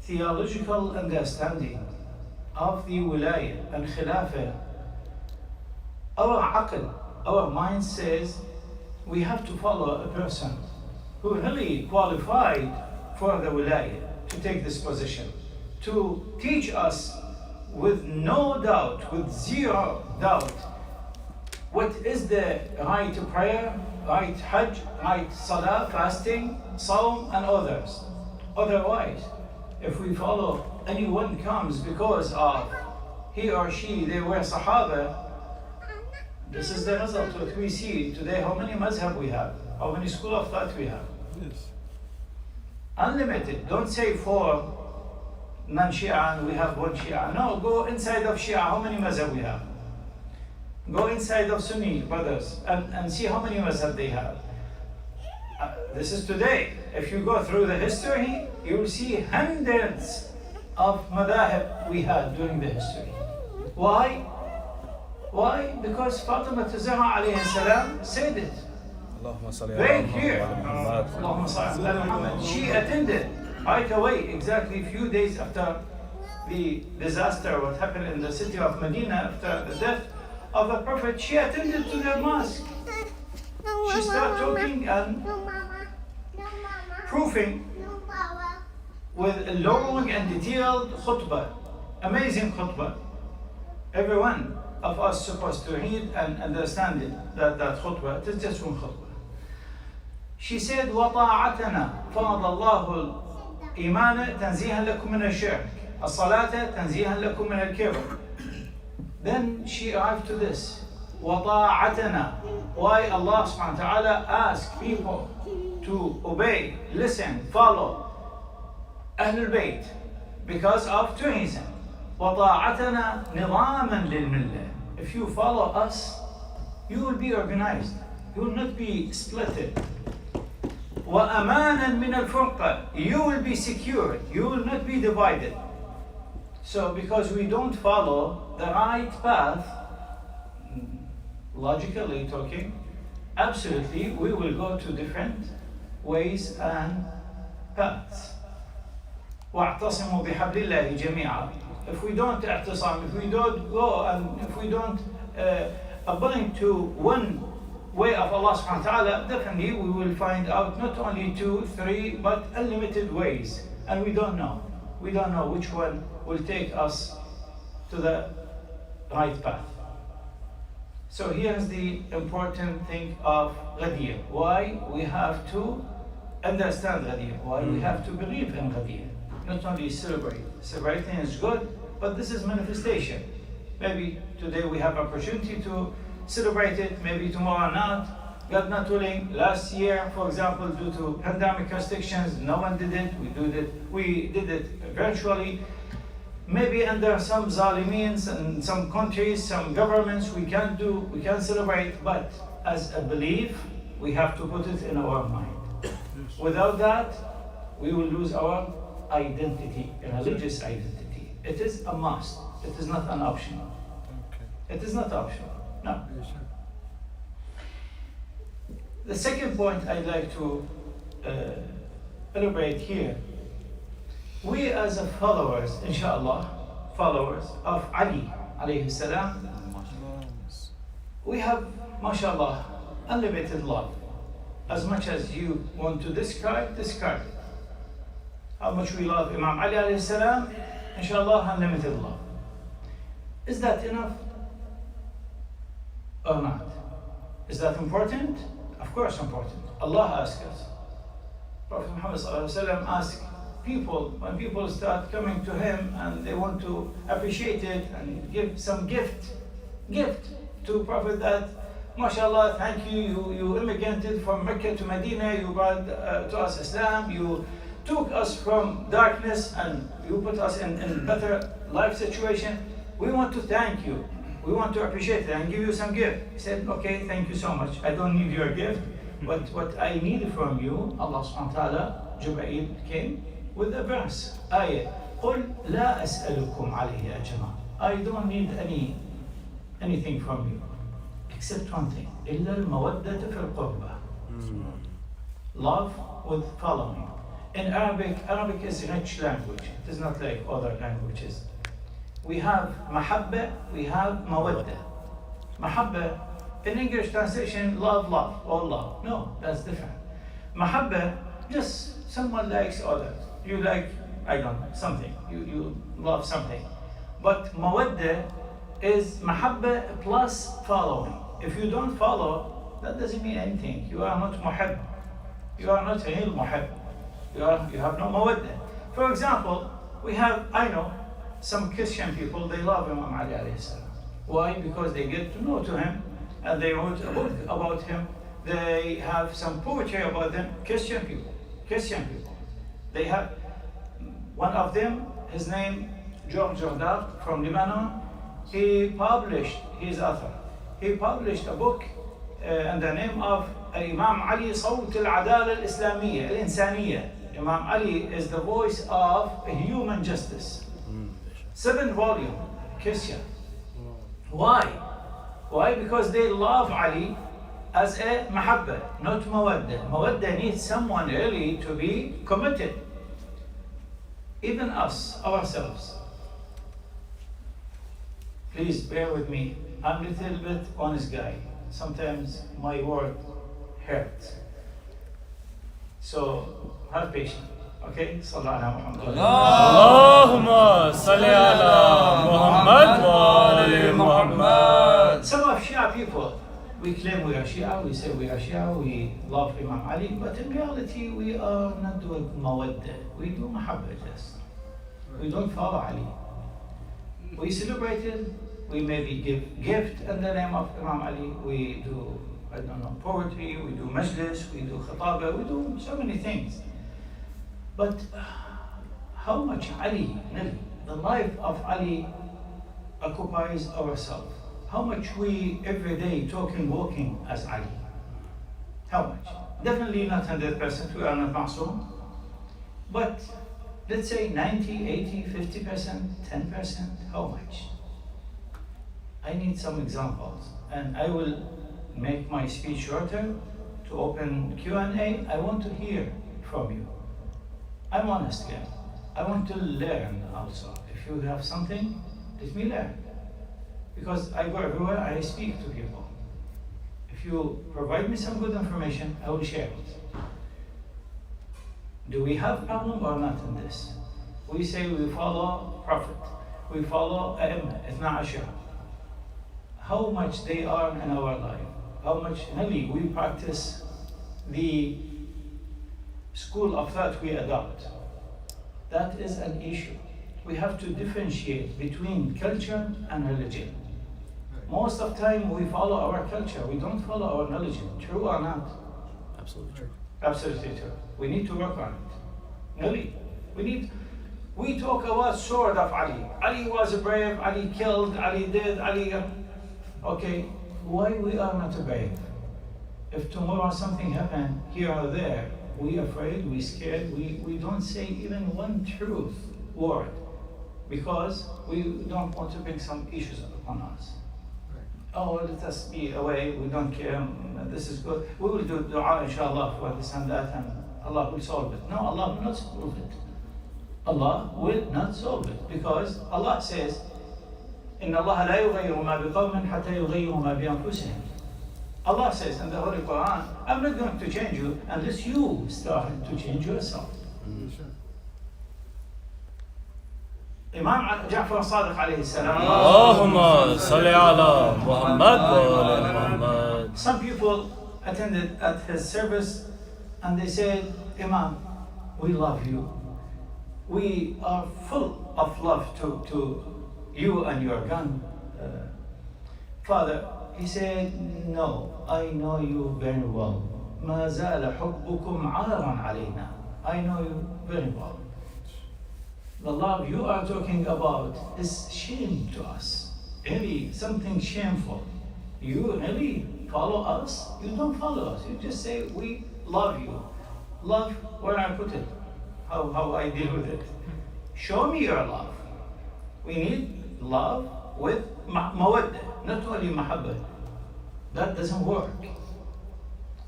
theological understanding of the wilayah and khilafah, our aql, our mind says we have to follow a person who really qualified for the wilayah to take this position, to teach us with no doubt, with zero doubt, what is the right prayer, right hajj, right salah, fasting, sawm, and others. Otherwise, if we follow anyone comes because of he or she, they were Sahaba, this is the result what we see today. How many mazhab we have? How many school of thought we have? Yes. Unlimited. Don't say 4 non-Shia and we have 1 Shia. No, go inside of Shia. How many mazhab we have? Go inside of Sunni brothers and see how many mazhab they have. This is today. If you go through the history, you will see hundreds of madahib we had during the history. Why? Why? Because Fatima Zahra alayhi salam said it. Right here. She attended right away, exactly a few days after the disaster, what happened in the city of Medina after the death of the Prophet. She attended to their mosque. She started talking and proving with a long and detailed khutbah, amazing khutbah. Every one of us supposed to read and understand it, that khutbah. It is just one khutbah. She said, وَطَاعَتَنَا فَرَضَ اللَّهُ الْإِيمَانَ تَنْزِيهًا لَكُم مِنَ الشِّرْكِ الصَّلَاةَ تَنْزِيهًا لَكُم مِنَ الْكِبْرِ. Then she arrived to this. وَطَاعَتَنَا. Why Allah subhanahu wa ta'ala asked people to obey, listen, follow Ahlul Bayt? Because of two reasons. وَطَاعَتَنَا نِظَامًا لِلْمِلَّةِ. If you follow us, you will be organized. You will not be splitted. وَأَمَانًا مِنَ الْفُرْقَةِ. You will be secured. You will not be divided. So because we don't follow the right path, logically talking, absolutely we will go to different ways and paths. وَاعْتَصِمُوا بِحَبْلِ اللَّهِ جَمِيعًا. If we don't اعتصام, if we don't go and if we don't abide to one way of Allah subhanahu wa ta'ala, definitely we will find out not only 2, 3, but unlimited ways. And we don't know. We don't know which one will take us to the right path. So here's the important thing of Ghadeer. Why we have to understand Ghadeer. Why we have to believe in Ghadeer. Not only celebrate. Celebrating is good, but this is manifestation. Maybe today we have opportunity to celebrate it, maybe tomorrow not. God not willing. Last year, for example, due to pandemic restrictions, no one did it. We did it virtually. Maybe under some zalimins and some countries, some governments, we can celebrate, but as a belief, we have to put it in our mind. Without that, we will lose our identity, religious identity. It is a must. It is not an option. It is not optional. No. The second point I'd like to elaborate here. We as a followers, inshallah, followers of Ali alayhi salam, we have, mashallah, unlimited love. As much as you want to describe it. How much we love Imam Ali alayhi salam, inshallah, unlimited love. Is that enough or not? Is that important? Of course important. Allah asks us. Prophet Muhammad asked people, when people start coming to him and they want to appreciate it and give some gift to Prophet that, mashallah, thank you, you immigrated from Mecca to Medina, you brought to us Islam, you took us from darkness and you put us in better life situation. We want to thank you. We want to appreciate it and give you some gift. He said, okay, thank you so much. I don't need your gift, but what I need from you, Allah subhanahu wa ta'ala, Jibreel came with a verse, ayah, قُلْ لَا أَسْأَلُكُمْ عَلَيْهِ أَجْرًا. I don't need anything from you, except one thing, إِلَّا الْمَوَدَّةَ فِي الْقُرْبَةِ. Love with following. In Arabic is a rich language. It is not like other languages. We have mahabba, we have mawadda. Mahabba, in English translation, love, all love. No, that's different. Mahabba, just someone likes others. You like, I don't know, something. You love something. But mawadda is mahabba plus following. If you don't follow, that doesn't mean anything. You are not muhab. You are not real muhab. You have no mawadda. For example, I know some Christian people, they love Imam Ali alayhi salam. Why? Because they get to know to him and they wrote a book about him. They have some poetry about them. Christian people. They have one of them, his name George Ghadeer from Lebanon. He published, his author, he published a book in the name of Imam Ali صوت العدالة الإسلامية الإنسانية. Imam Ali is the voice of human justice. 7 volume, Christian. Why? Why? Because they love Ali as a mahabba, not mawadda. Mawadda needs someone really to be committed. Even us, ourselves. Please bear with me. I'm a little bit honest guy. Sometimes my word hurts. So have patience. Okay? Sallallahu alaihi Allahumma salli ala Muhammad wa ali Muhammad. Some of Shia people, we claim we are Shia, we say we are Shia, we love Imam Ali, but in reality we are not doing mawadda. We do mahabba just. We don't follow Ali. We celebrate it, we maybe give gift in the name of Imam Ali, we do, I don't know, poetry, we do majlis, we do khataba, we do so many things. But how much Ali, the life of Ali occupies ourselves? How much we every day talking, walking as Ali? How much? Definitely not 100%, we are not ma'soom. But let's say 90, 80, 50%, 10%, how much? I need some examples, and I will make my speech shorter to open Q&A. I want to hear from you. I'm honest here. I want to learn also. If you have something, let me learn. Because I go everywhere, I speak to people. If you provide me some good information, I will share it. Do we have problem or not in this? We say we follow Prophet. We follow Ithna Ashar. How much they are in our life. How much really we practice the school of thought we adopt. That is an issue. We have to differentiate between culture and religion. Most of the time we follow our culture, we don't follow our religion. True or not? Absolutely true. Absolutely true. We need to work on it. Really. We talk about sword of Ali. Ali was brave, Ali killed, Ali did, Ali... Okay, why we are not brave? If tomorrow something happen here or there, we afraid, we scared, we don't say even one truth word because we don't want to bring some issues upon us. Oh, let us be away, we don't care, this is good. We will do dua inshallah for this and that and Allah will solve it. No, Allah will not solve it. Allah will not solve it because Allah says, إن الله لا يغير ما بقوم حتى يغيروا ما بأنفسهم. Allah says in the Holy Quran, I'm not going to change you unless you start to change yourself. Imam Ja'far Sadiq alayhi salam. Allahumma salli ala Muhammad wa ali Muhammad. Some people attended at his service and they said, Imam, we love you. We are full of love to you and your gun. Father, he said, no, I know you very well. ما زال حبكم عارا علينا. I know you very well. The love you are talking about is shame to us. Really, something shameful. You really follow us? You don't follow us. You just say, we love you. Love, where I put it, how I deal with it. Show me your love. We need love with mawadda, not only mahabba. That doesn't work.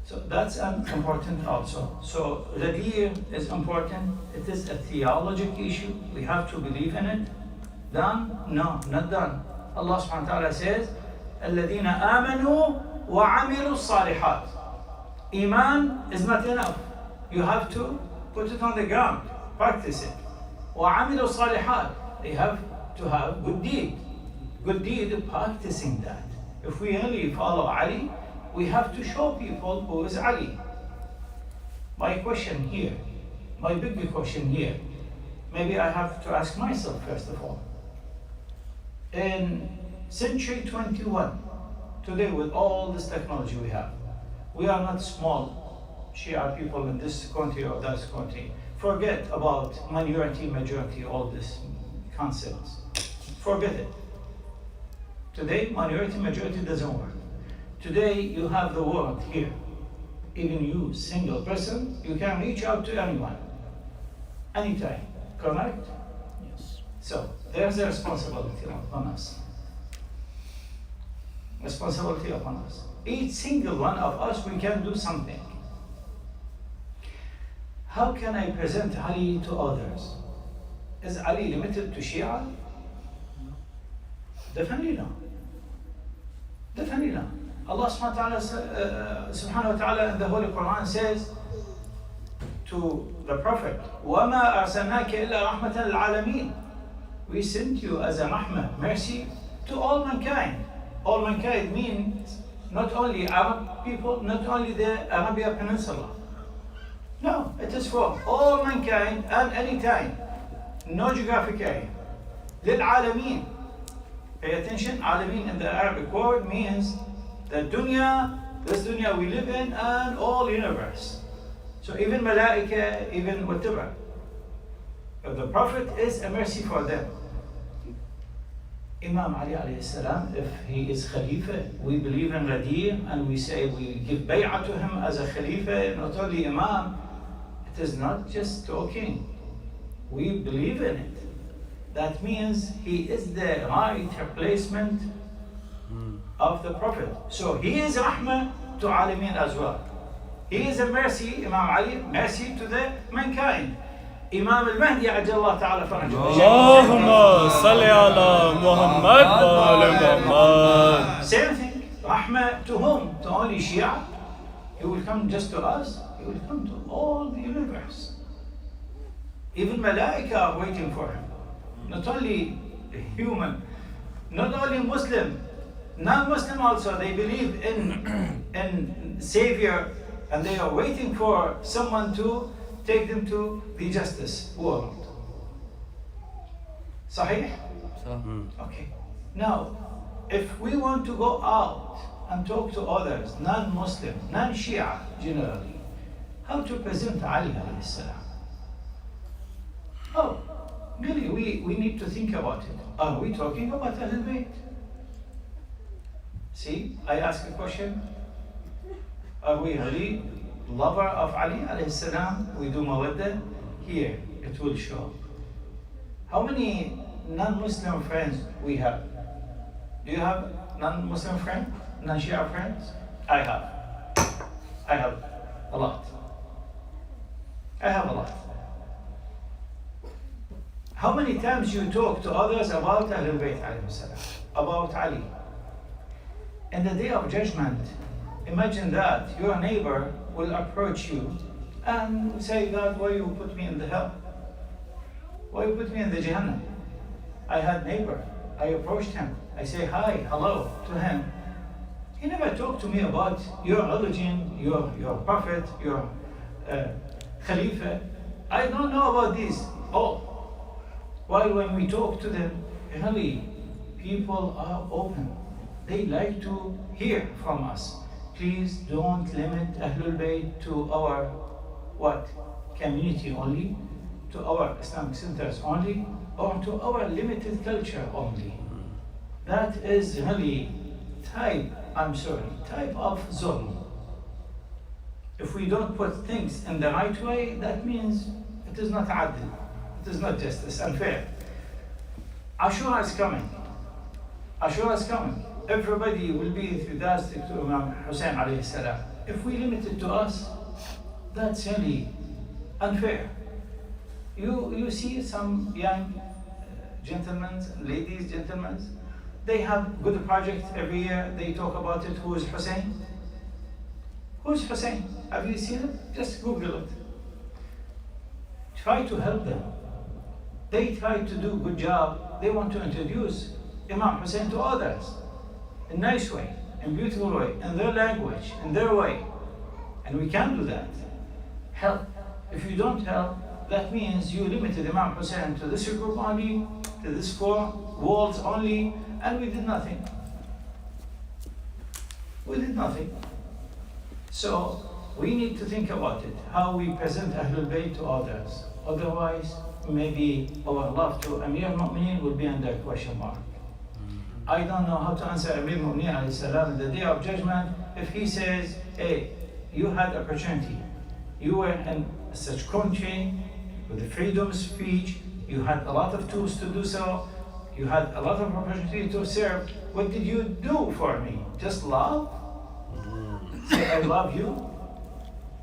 So that's important also. So Ghadeer is important. It is a theological issue. We have to believe in it. Done? No, not done. Allah subhanahu wa ta'ala says, الَّذِينَ آمَنُوا وَعَمِلُوا الصَّالِحَاتِ. Iman is not enough. You have to put it on the ground. Practice it. وَعَمِلُوا الصَّالِحَاتِ. They have to have good deed. Good deed, practicing that. If we really follow Ali, we have to show people who is Ali. My question here, my big question here, maybe I have to ask myself first of all. In century 21, today with all this technology we have, we are not small Shia people in this country or that country. forget about minority, majority, all these concepts. Forget it. Today, minority, majority doesn't work. Today, you have the world here. Even you, single person, you can reach out to anyone, anytime, correct? Yes. So, there's a responsibility upon us. Responsibility upon us. Each single one of us, we can do something. How can I present Ali to others? Is Ali limited to Shia? Definitely not. Definitely not. Allah subhanahu wa ta'ala in the Holy Quran says to the Prophet, وَمَا أَرْسَلْنَاكَ إِلَّا رَحْمَةً لِلْعَالَمِينَ. We sent you as a rahmah, mercy to all mankind. All mankind means not only Arab people, not only the Arabian Peninsula. No, it is for all mankind and any time. No geographic area. للعالمين. Pay attention, alamin in the Arabic word means the dunya, this dunya we live in, and all universe. So even malaika, even whatever. But the Prophet is a mercy for them. Imam Ali alayhi salam, if he is Khalifa, we believe in Ghadeer and we say we give bay'ah to him as a Khalifa, not only Imam. It is not just talking. We believe in it. That means he is the right replacement of the Prophet. So he is rahmah to alamin as well. He is a mercy, Imam Ali, mercy to the mankind. Imam al-Mahdi ajallah ta'ala farajah. Allahumma salli ala Muhammad wa ala Muhammad. Same thing, rahmah to whom? To only Shia? He will come just to us? He will come to all the universe. Even malaika are waiting for him. Not only human, not only Muslim, non-Muslim also, they believe in Savior and they are waiting for someone to take them to the justice world. Sahih? Okay. Now, if we want to go out and talk to others, non-Muslim, non-Shia generally, how to present Ali alayhi salam? Oh, really, we need to think about it. Are we talking about Ahlul Bayt? See, I ask a question. Are we really lover of Ali alayhi salam? We do mawaddah? Here, it will show. How many non-Muslim friends we have? Do you have non-Muslim friends? Non-Shia friends? I have a lot. I have a lot. How many times you talk to others about Ahlul Bayt alayhi salam, about Ali? In the day of judgment, imagine that your neighbor will approach you and say, God, why you put me in the hell? Why you put me in the Jahannam? I had neighbor, I approached him, I say hi, hello to him. He never talked to me about your religion, your prophet, your Khalifa. I don't know about these all. While when we talk to them, really, people are open. They like to hear from us. Please don't limit Ahlul Bayt to our community only, to our Islamic centers only, or to our limited culture only. That is really type of zulm. If we don't put things in the right way, that means it is not adl. It is not justice, unfair. Ashura is coming. Ashura is coming. Everybody will be enthusiastic to Imam Hussein alayhi salam. If we limit it to us, that's really unfair. You see some young gentlemen, ladies, gentlemen, they have good projects every year. They talk about it. Who is Hussein? Who's Hussein? Have you seen it? Just Google it. Try to help them. They try to do a good job. They want to introduce Imam Hussein to others in a nice way, in a beautiful way, in their language, in their way. And we can do that. Help. If you don't help, that means you limited Imam Hussein to this group only, to this 4 walls only, and we did nothing. We did nothing. So we need to think about it, how we present Ahlul Bayt to others. Otherwise, maybe our love to Amir al-Mu'mineen will be under question mark. I don't know how to answer Amir al-Mu'mineen alayhi salam in the day of judgment if he says, hey, you had opportunity. You were in such country with the freedom of speech. You had a lot of tools to do so. You had a lot of opportunity to serve. What did you do for me? Just love? Say, I love you.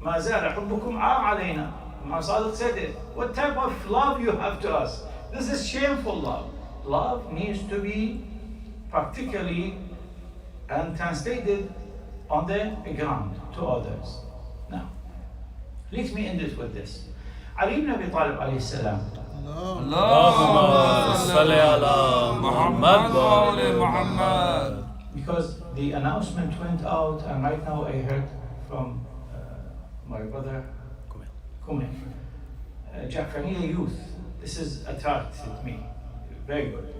ما زال حبكم عار علينا. Imam Sadiq said it. What type of love you have to us? This is shameful love. Love needs to be practically and translated on the ground to others. Now, let me end it with this. Ali ibn Abi Talib alayhi salam. اللهم صل على محمد وآل محمد. Because the announcement went out, and right now I heard from my brother Kumel, Ja'fariya youth. This is attracted me, very good.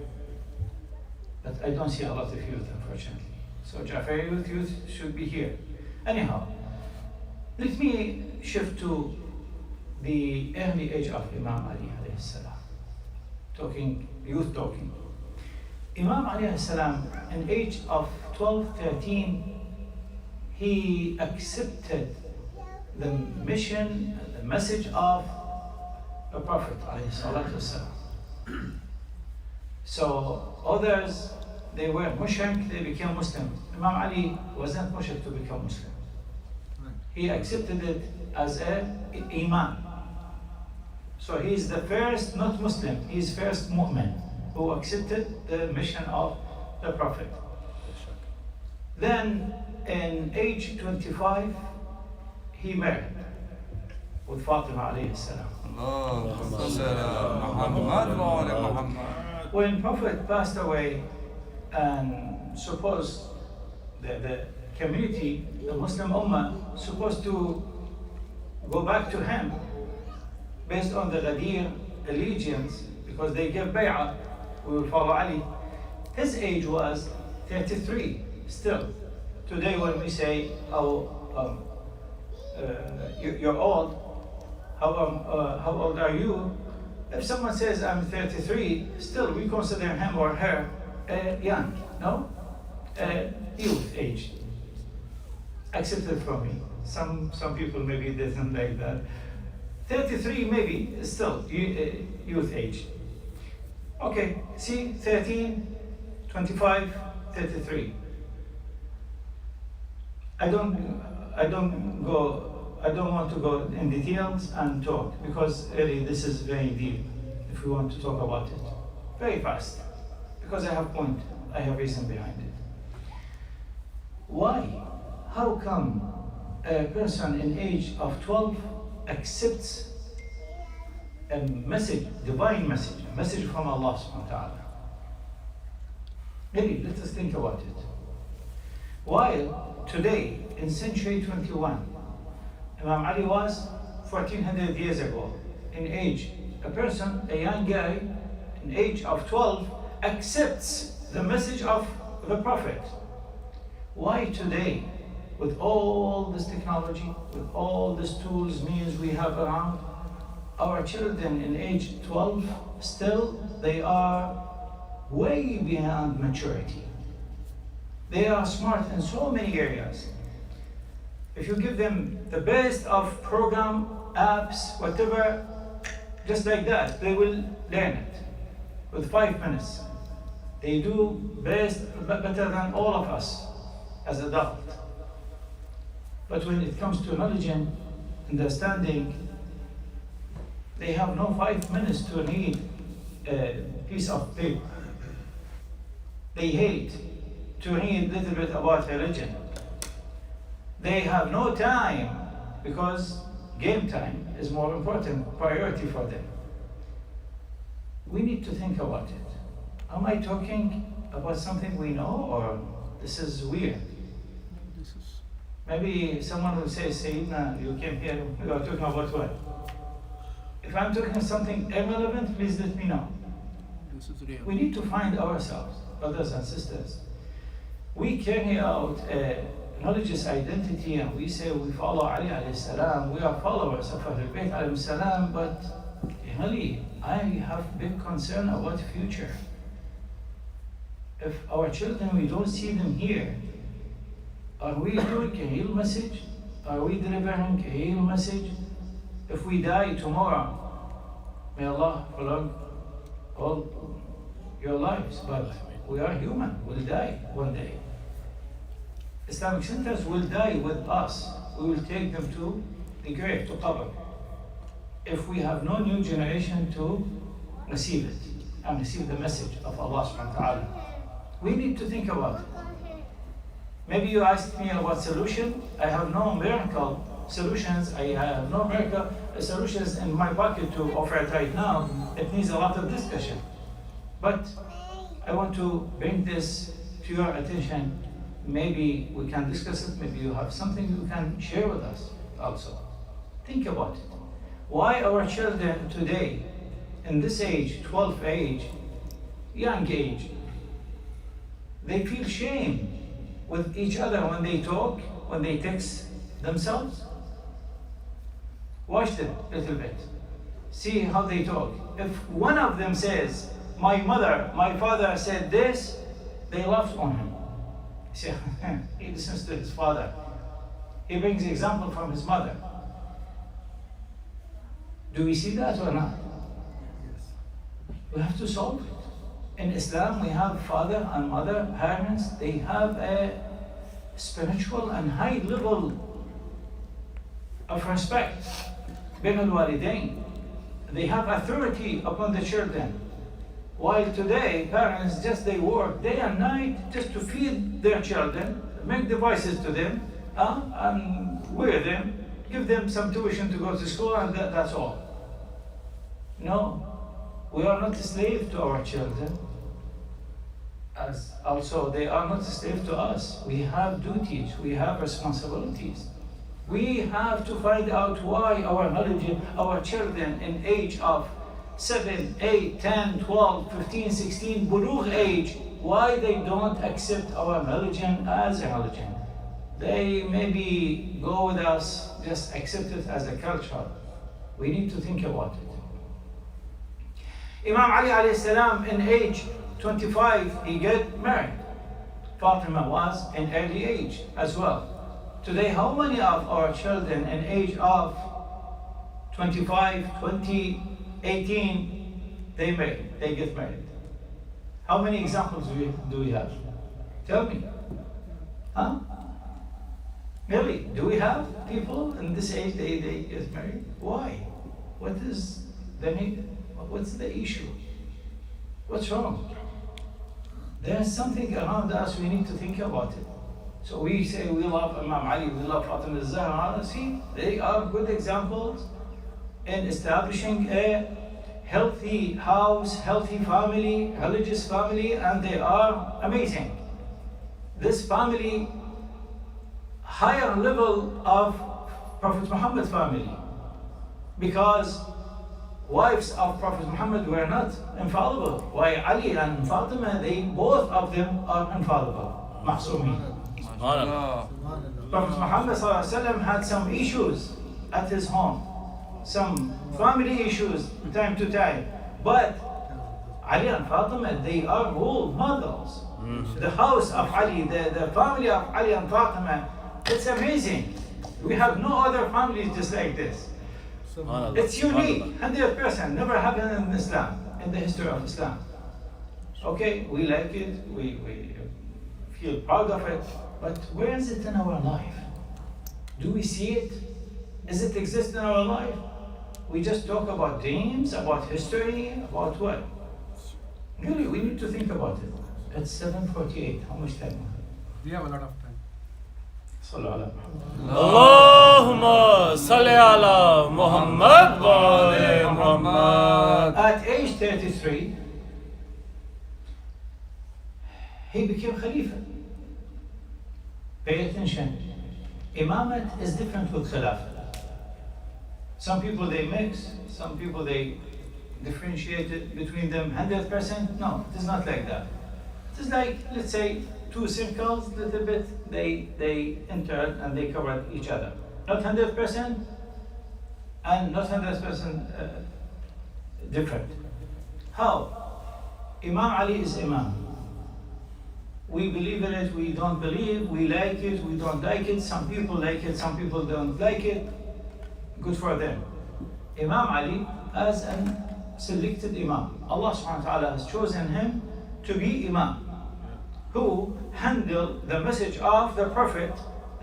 But I don't see a lot of youth, unfortunately. So Ja'fariya youth should be here. Anyhow, let me shift to the early age of Imam Ali alayhi salam. Youth talking. Imam Ali alayhi salam, in age of 12, 13, he accepted the mission, the message of the Prophet alayhi salatu wasalam. So others, they were mushrik, they became Muslim. Imam Ali wasn't mushrik to become Muslim. He accepted it as a iman. So he's the first, not Muslim, he's first mu'min who accepted the mission of the Prophet. Then in age 25, he married with Fatima alayhi salam. When Prophet passed away, and suppose the community, the Muslim Ummah, supposed to go back to him based on the Ghadeer allegiance, because they gave bay'ah, we will follow Ali. His age was 33 still. Today when we say, you're old, how old are you? If someone says I'm 33, still we consider him or her young, no? Youth age. Accepted from me. Some people maybe doesn't like that. 33 maybe still youth age. Okay, see, 13, 25, 33. I don't want to go in details and talk, because really this is very deep if we want to talk about it. Very fast, because I have point, I have reason behind it. Why? How come a person in age of 12 accepts a message, divine message, a message from Allah subhanahu wa ta'ala? Maybe let us think about it. While today, in century 21, Imam Ali was 1400 years ago in age. A person, a young guy, in age of 12, accepts the message of the Prophet. Why today, with all this technology, with all these tools, means we have around, our children in age 12, still, they are way beyond maturity. They are smart in so many areas. If you give them the best of program, apps, whatever, just like that, they will learn it with 5 minutes. They do better than all of us as adults. But when it comes to knowledge and understanding, they have no 5 minutes to read a piece of paper. They hate to read a little bit about religion. They have no time, because game time is more important priority for them. We need to think about it. Am I talking about something we know, or this is weird? Maybe someone will say, Sayyid, you came here, you are talking about what? If I'm talking something irrelevant, please let me know. We need to find ourselves, brothers and sisters. We carry out a knowledge's identity, and we say we follow Ali alayhi salam, we are followers of Ahlul Bayt alayhi salam, but really, I have big concern about the future. If our children, we don't see them here, are we doing a real message? Are we delivering a real message? If we die tomorrow, may Allah prolong all your lives, but we are human, we'll die one day. Islamic centers will die with us. We will take them to the grave, to qabr. If we have no new generation to receive it and receive the message of Allah subhanahu wa ta'ala, we need to think about it. Maybe you asked me about solution. I have no miracle solutions. I have no miracle solutions in my pocket to offer it right now. It needs a lot of discussion. But I want to bring this to your attention. Maybe we can discuss it. Maybe you have something you can share with us also. Think about it. Why our children today, in this age, 12 age, young age, they feel shame with each other when they talk, when they text themselves? Watch them a little bit. See how they talk. If one of them says, my mother, my father said this, they laugh on him. See, he listens to his father. He brings example from his mother. Do we see that or not? We have to solve it. In Islam, we have father and mother, parents, they have a spiritual and high level of respect. بين الوالدين. They have authority upon the children. While today, parents just they work day and night just to feed their children, make devices to them, and wear them, give them some tuition to go to school, and that's all. No, we are not a slave to our children. As also, they are not a slave to us. We have duties, we have responsibilities. We have to find out why our children in age of 7, 8, 10, 12, 15, 16, bulugh age, why they don't accept our religion as a religion. They maybe go with us, just accept it as a culture. We need to think about it. Imam Ali alayhi salam in age 25, he get married. Fatima was in early age as well. Today, how many of our children in age of 25, 20, 18, they get married? How many examples do we have? Tell me. Huh? Really, do we have people in this age, they get married? Why? What is the need? What's the issue? What's wrong? There's something around us, we need to think about it. So we say we love Imam Ali, we love Fatima al-Zahra. See, they are good examples in establishing a healthy house, healthy family, religious family, and they are amazing. This family, higher level of Prophet Muhammad family, because wives of Prophet Muhammad were not infallible. Why Ali and Fatima, they both of them are infallible. Mahsumi. Prophet Muhammad ﷺ had some issues at his home, some family issues time to time. But Ali and Fatima, they are role models. The house of Ali, the family of Ali and Fatima, it's amazing. We have no other families just like this. It's unique, 100%, never happened in Islam, in the history of Islam. Okay, we like it, we feel proud of it, but where is it in our life? Do we see it? Does it exist in our life? We just talk about dreams, about history, about what? Really, we need to think about it. It's 7:48. How much time? We have a lot of time. Allahumma salli ala Muhammad wa ala Muhammad. At age 33, he became Khalifa. Pay attention. Imamat is different with Khilafah. Some people they mix, some people they differentiate it between them 100%. No, it is not like that. It is like, let's say, two circles, little bit, they entered and they covered each other. Not 100% and not 100% different. How? Imam Ali is Imam. We believe in it, we don't believe, we like it, we don't like it, some people like it, some people don't like it. Good for them. Imam Ali as a selected Imam. Allah subhanahu wa ta'ala has chosen him to be Imam, who handle the message of the Prophet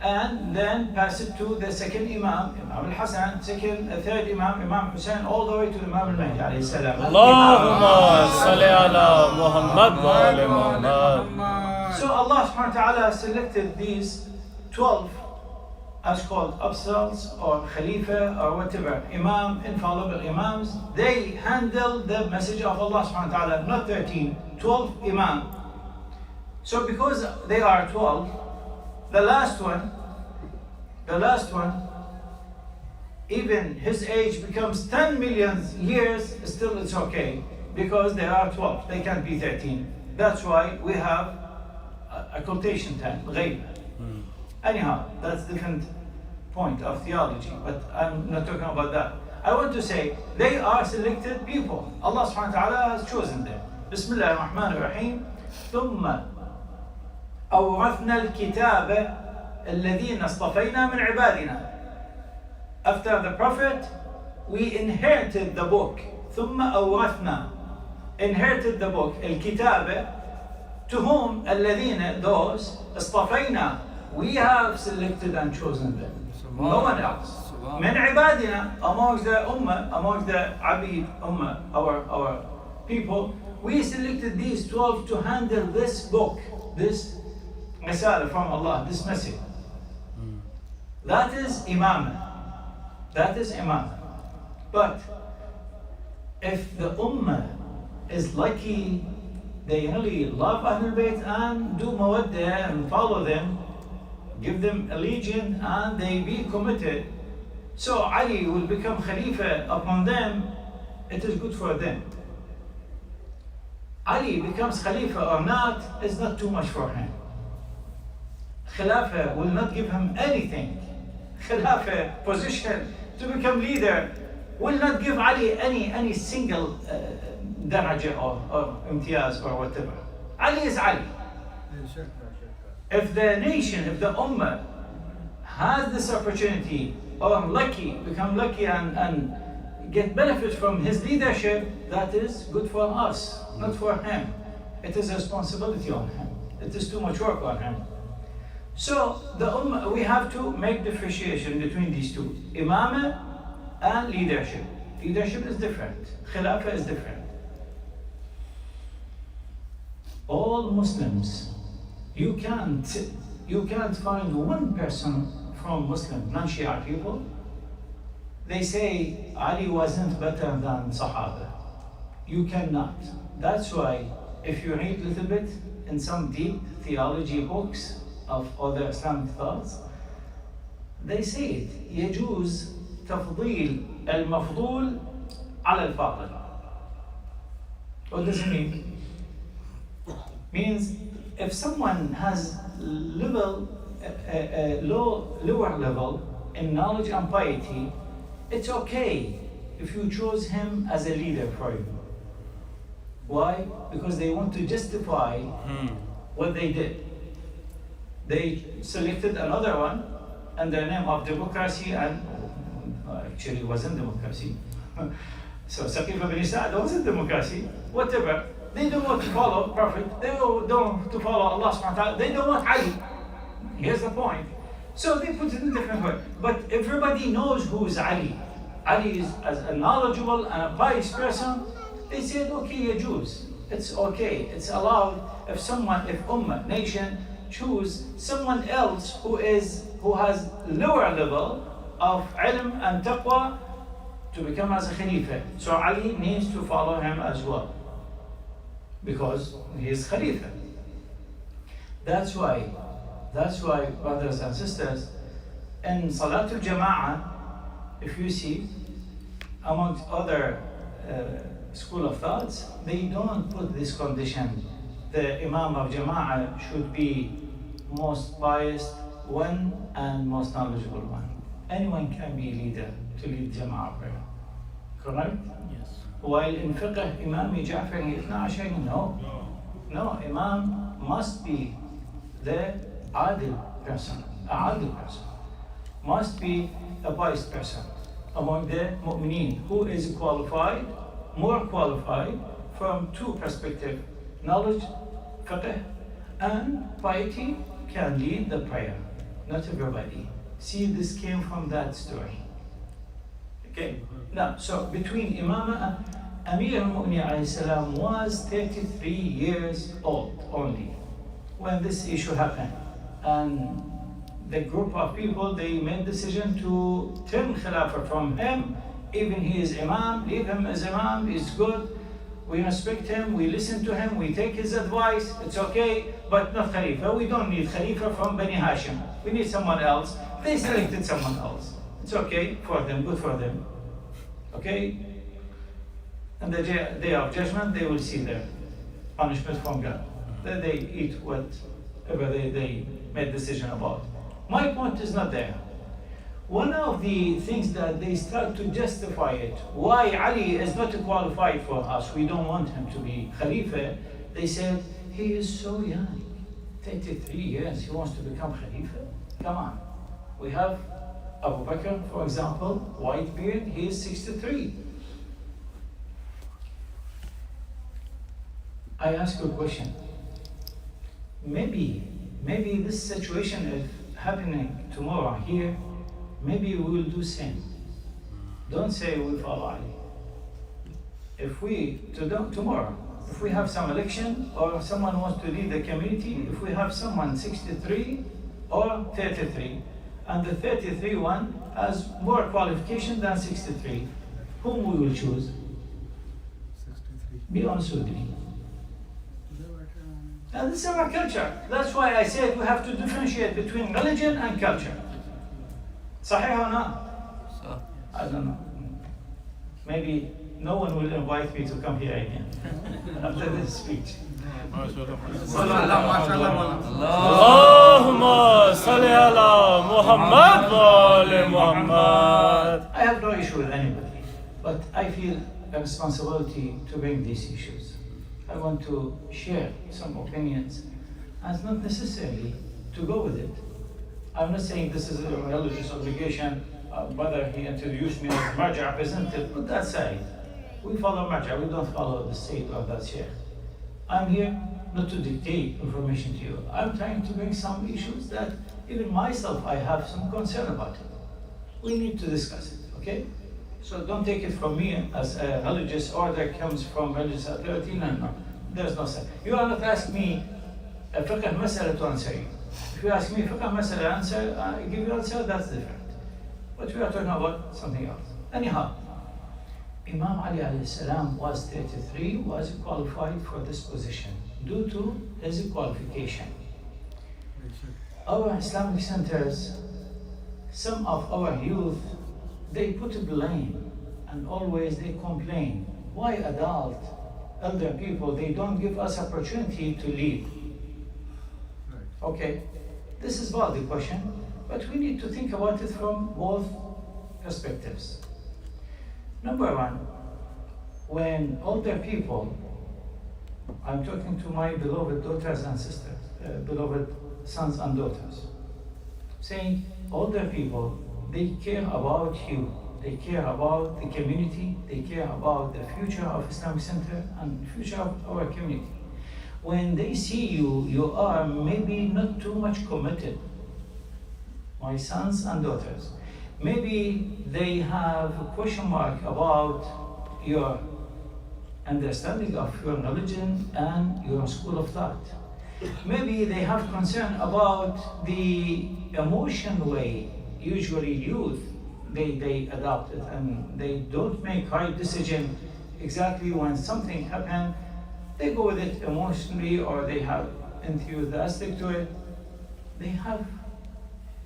and then pass it to the second Imam, Imam al-Hasan, third Imam, Imam Hussein, all the way to Imam al-Mahdi alayhi salam. Allahumma salli ala Muhammad wa ali Muhammad. So Allah subhanahu wa ta'ala selected these 12 as called Absals or Khalifa or whatever, Imam, infallible Imams. They handle the message of Allah subhanahu wa ta'ala, not 13, 12 Imam. So because they are 12, the last one, even his age becomes 10 million years, still it's okay, because there are 12, they can't be 13. That's why we have a quotation time, ghaib. Anyhow, that's different point of theology, but I'm not talking about that. I want to say, they are selected people. Allah subhanahu wa ta'ala has chosen them. Bismillah ar-Rahman ar-Rahim. ثم أورثنا الكتاب الذين اصطفينا من عبادنا. After the Prophet, we inherited the book. ثم أورثنا, inherited the book, الكتاب, to whom الذين, those, اصطفينا, we have selected and chosen them. No one else. من عبادنا, amongst the ummah, amongst the abid, ummah, our people, we selected these 12 to handle this book, this Risala from Allah, this message. That is Imam. That is Imam. But if the Ummah is lucky, they really love Ahlul Bayt and do mawaddah and follow them, give them allegiance and they be committed, so Ali will become Khalifa upon them, it is good for them. Ali becomes Khalifa or not is not too much for him. Khilafah will not give him anything. Khilafah position to become leader will not give Ali any single daraja or imtiyaz or whatever. Ali is Ali. If the nation, if the ummah has this opportunity or become lucky and get benefit from his leadership, that is good for us, not for him. It is a responsibility on him. It is too much work on him. So the ummah, we have to make differentiation between these two, imamah and leadership. Leadership is different. Khilafah is different. All Muslims, you can't find one person from Muslim, non-Shia people. They say Ali wasn't better than Sahaba. You cannot. That's why if you read a little bit in some deep theology books of other Islamic thoughts, they say it. يجوز تفضيل المفضول على الفاضل. What does it mean? Means if someone has lower level in knowledge and piety, it's okay if you choose him as a leader for you. Why? Because they want to justify what they did. They selected another one under the name of democracy, and actually it wasn't democracy. So Saqif ibn Sa'd wasn't democracy, whatever. They don't want to follow Prophet, they don't want to follow Allah subhanahu wa ta'ala, they don't want Ali. Here's the point. So they put it in a different way. But everybody knows who is Ali. Ali is as a knowledgeable and a pious person. They said, okay, Jews, it's okay, it's allowed if ummah, nation, choose someone else who has lower level of ilm and taqwa to become as a Khalifa. So Ali needs to follow him as well, because he is Khalifa. That's why, brothers and sisters, in Salatul Jama'ah, if you see, amongst other school of thoughts, they don't put this condition. The Imam of Jama'ah should be most pious one and most knowledgeable one. Anyone can be leader to lead Jama'ah prayer. Correct? Yes. While in fiqh, Imam Ja'fari 12, no, Imam must be the adil person, must be a wise person among the mu'mineen who is qualified, more qualified from two perspectives: knowledge, fiqh, and piety can lead the prayer. Not everybody. See, this came from that story. Okay. Now, so between Imam Amir al-Mu'minin alayhi salam was 33 years old only when this issue happened, and the group of people, they made decision to turn Khilafah from him. Even he is Imam, leave him as Imam, he's good. We respect him, we listen to him, we take his advice, it's okay, but not Khalifa. We don't need Khalifa from Bani Hashim. We need someone else. They selected someone else. It's okay for them, good for them. Okay? And the day of judgment, they will see their punishment from God. That they eat whatever they made decision about. My point is not there. One of the things that they start to justify it, why Ali is not qualified for us, we don't want him to be Khalifa, they said, he is so young, 33 years, he wants to become Khalifa? Come on. We have Abu Bakr, for example, white beard, he is 63. I ask you a question. Maybe this situation is happening tomorrow here, maybe we will do same. Don't say we follow Ali. If we, tomorrow, if we have some election or someone wants to lead the community, if we have someone 63 or 33, and the 33 one has more qualification than 63, whom we will choose? 63. Be honest with me. And this is our culture. That's why I said we have to differentiate between religion and culture. Sahih or not? I don't know. Maybe no one will invite me to come here again after this speech. Allahumma salli ala Muhammad wa ali Muhammad. I have no issue with anybody, but I feel a responsibility to bring these issues. I want to share some opinions, and not necessarily to go with it. I'm not saying this is a religious obligation. Whether he introduced me as Marja representative, put that side. We follow Marja, we don't follow the state or that sheikh. I'm here not to dictate information to you. I'm trying to bring some issues that even myself I have some concern about it. We need to discuss it, okay? So don't take it from me as a religious order comes from religious authority. No, there's no sense. You are not asking me a fiqh masala to answer you. If you ask me fiqh masala answer, I give you answer, that's different. But we are talking about something else. Anyhow, Imam Ali alayhi salam was 33, was qualified for this position due to his qualification. Our Islamic centers, some of our youth, they put blame and always they complain. Why elder people, they don't give us opportunity to lead? Okay, this is valid question, but we need to think about it from both perspectives. Number one, when older people, I'm talking to my beloved daughters and sisters, beloved sons and daughters, saying older people, they care about you, they care about the community, they care about the future of Islamic Center and future of our community. When they see you, you are maybe not too much committed. My sons and daughters, maybe they have a question mark about your understanding of your religion and your school of thought. Maybe they have concern about the emotion way usually youth they adopt it, and they don't make right decision exactly when something happens. They go with it emotionally, or they have enthusiastic to it. They have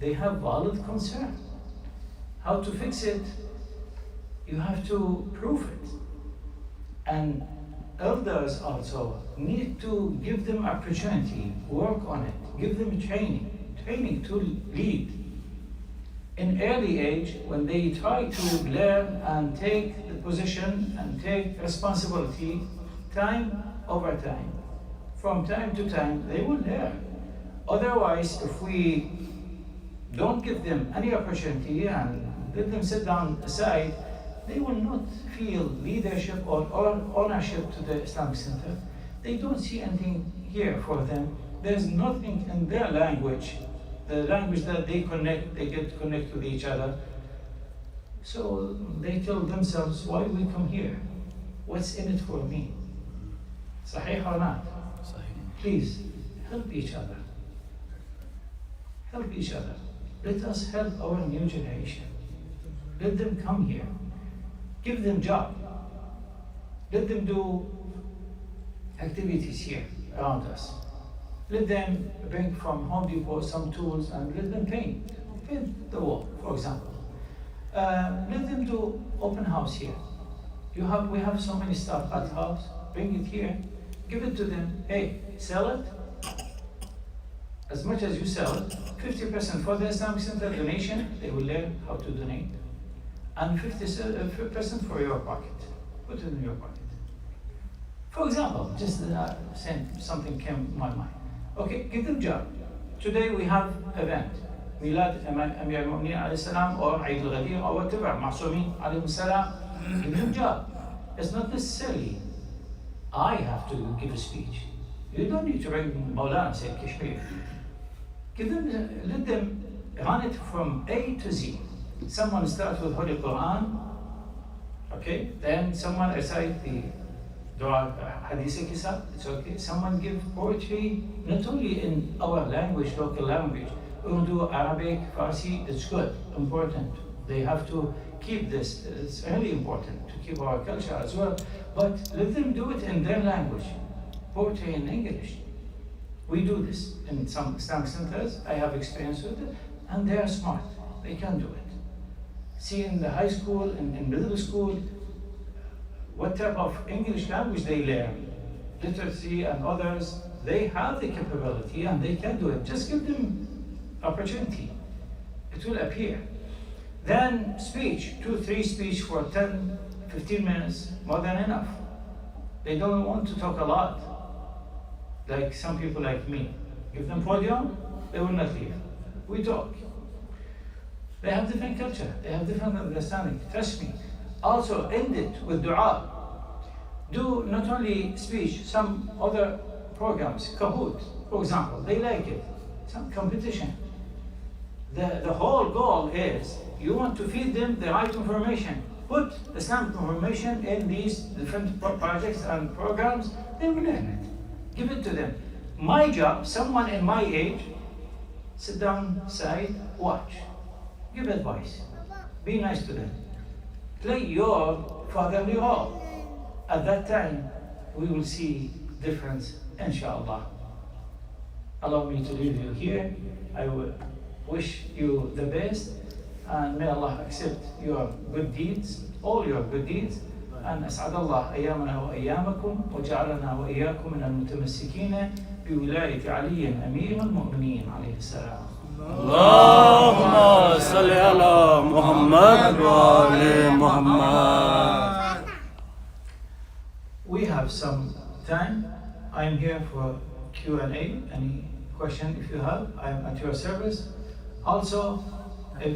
valid concern. How to fix it? You have to prove it. And elders also need to give them opportunity, work on it, give them training to lead. in early age, when they try to learn and take the position and take responsibility, time over time, from time to time, they will learn. Otherwise, if we don't give them any opportunity and let them sit down aside, they will not feel leadership or ownership to the Islamic Center. They don't see anything here for them. There's nothing in their language, the language that they get to connect with each other. So they tell themselves, why do we come here? What's in it for me? Sahih or not? Please, help each other. Help each other. Let us help our new generation. Let them come here. Give them job. Let them do activities here around us. Let them bring from Home Depot some tools and let them paint the wall, for example. Let them do open house here. We have so many stuff at house. Bring it here. Give it to them. Hey, sell it. As much as you sell it, 50% for the Islamic Center donation, they will learn how to donate. And 50% for your pocket. Put it in your pocket. For example, just saying something came to my mind. Okay, give them job. Today we have event. Milad Amir al-Mu'minin alayhi salam or Eid al-Ghadeer or whatever. Ma'sumin alayhi salam. Give them job. It's not necessarily I have to give a speech. You don't need to bring Maulana Sayyid Kashmiri. Let them run it from A to Z. Someone starts with Holy Quran, okay? Then someone recite the Dua Hadith Kisa, it's okay. Someone give poetry, not only in our language, local language. Urdu, Arabic, Farsi, it's good, important. They have to keep this. It's really important to keep our culture as well. But let them do it in their language, poetry in English. We do this in some Islamic centers. I have experience with it, and they are smart. They can do it. See, in the high school and in middle school, what type of English language they learn, literacy and others, they have the capability and they can do it. Just give them opportunity. It will appear. Then speech, 2-3 speech for 10, 15 minutes, more than enough. They don't want to talk a lot, like some people like me. Give them podium, they will not leave. We talk. They have different culture, they have different understanding, trust me. Also end it with dua. Do not only speech, some other programs, Kahoot, for example, they like it. Some competition. The whole goal is you want to feed them the right information. Put Islamic information in these different projects and programs, they will learn it. Give it to them. My job, someone in my age, sit down, side, watch. Give advice. Be nice to them. Play your fatherly role. At that time, we will see difference, inshallah. Allow me to leave you here. I will wish you the best, and may Allah accept your good deeds, all your good deeds. أن أسعد الله أيامنا وأيامكم وجعلنا وإياكم من المتمسكين بولاية علي أمير المؤمنين عليه السلام. اللهم صل على محمد وآل محمد. We have some time. I'm here for Q&A. Any question if you have, I'm at your service. Also,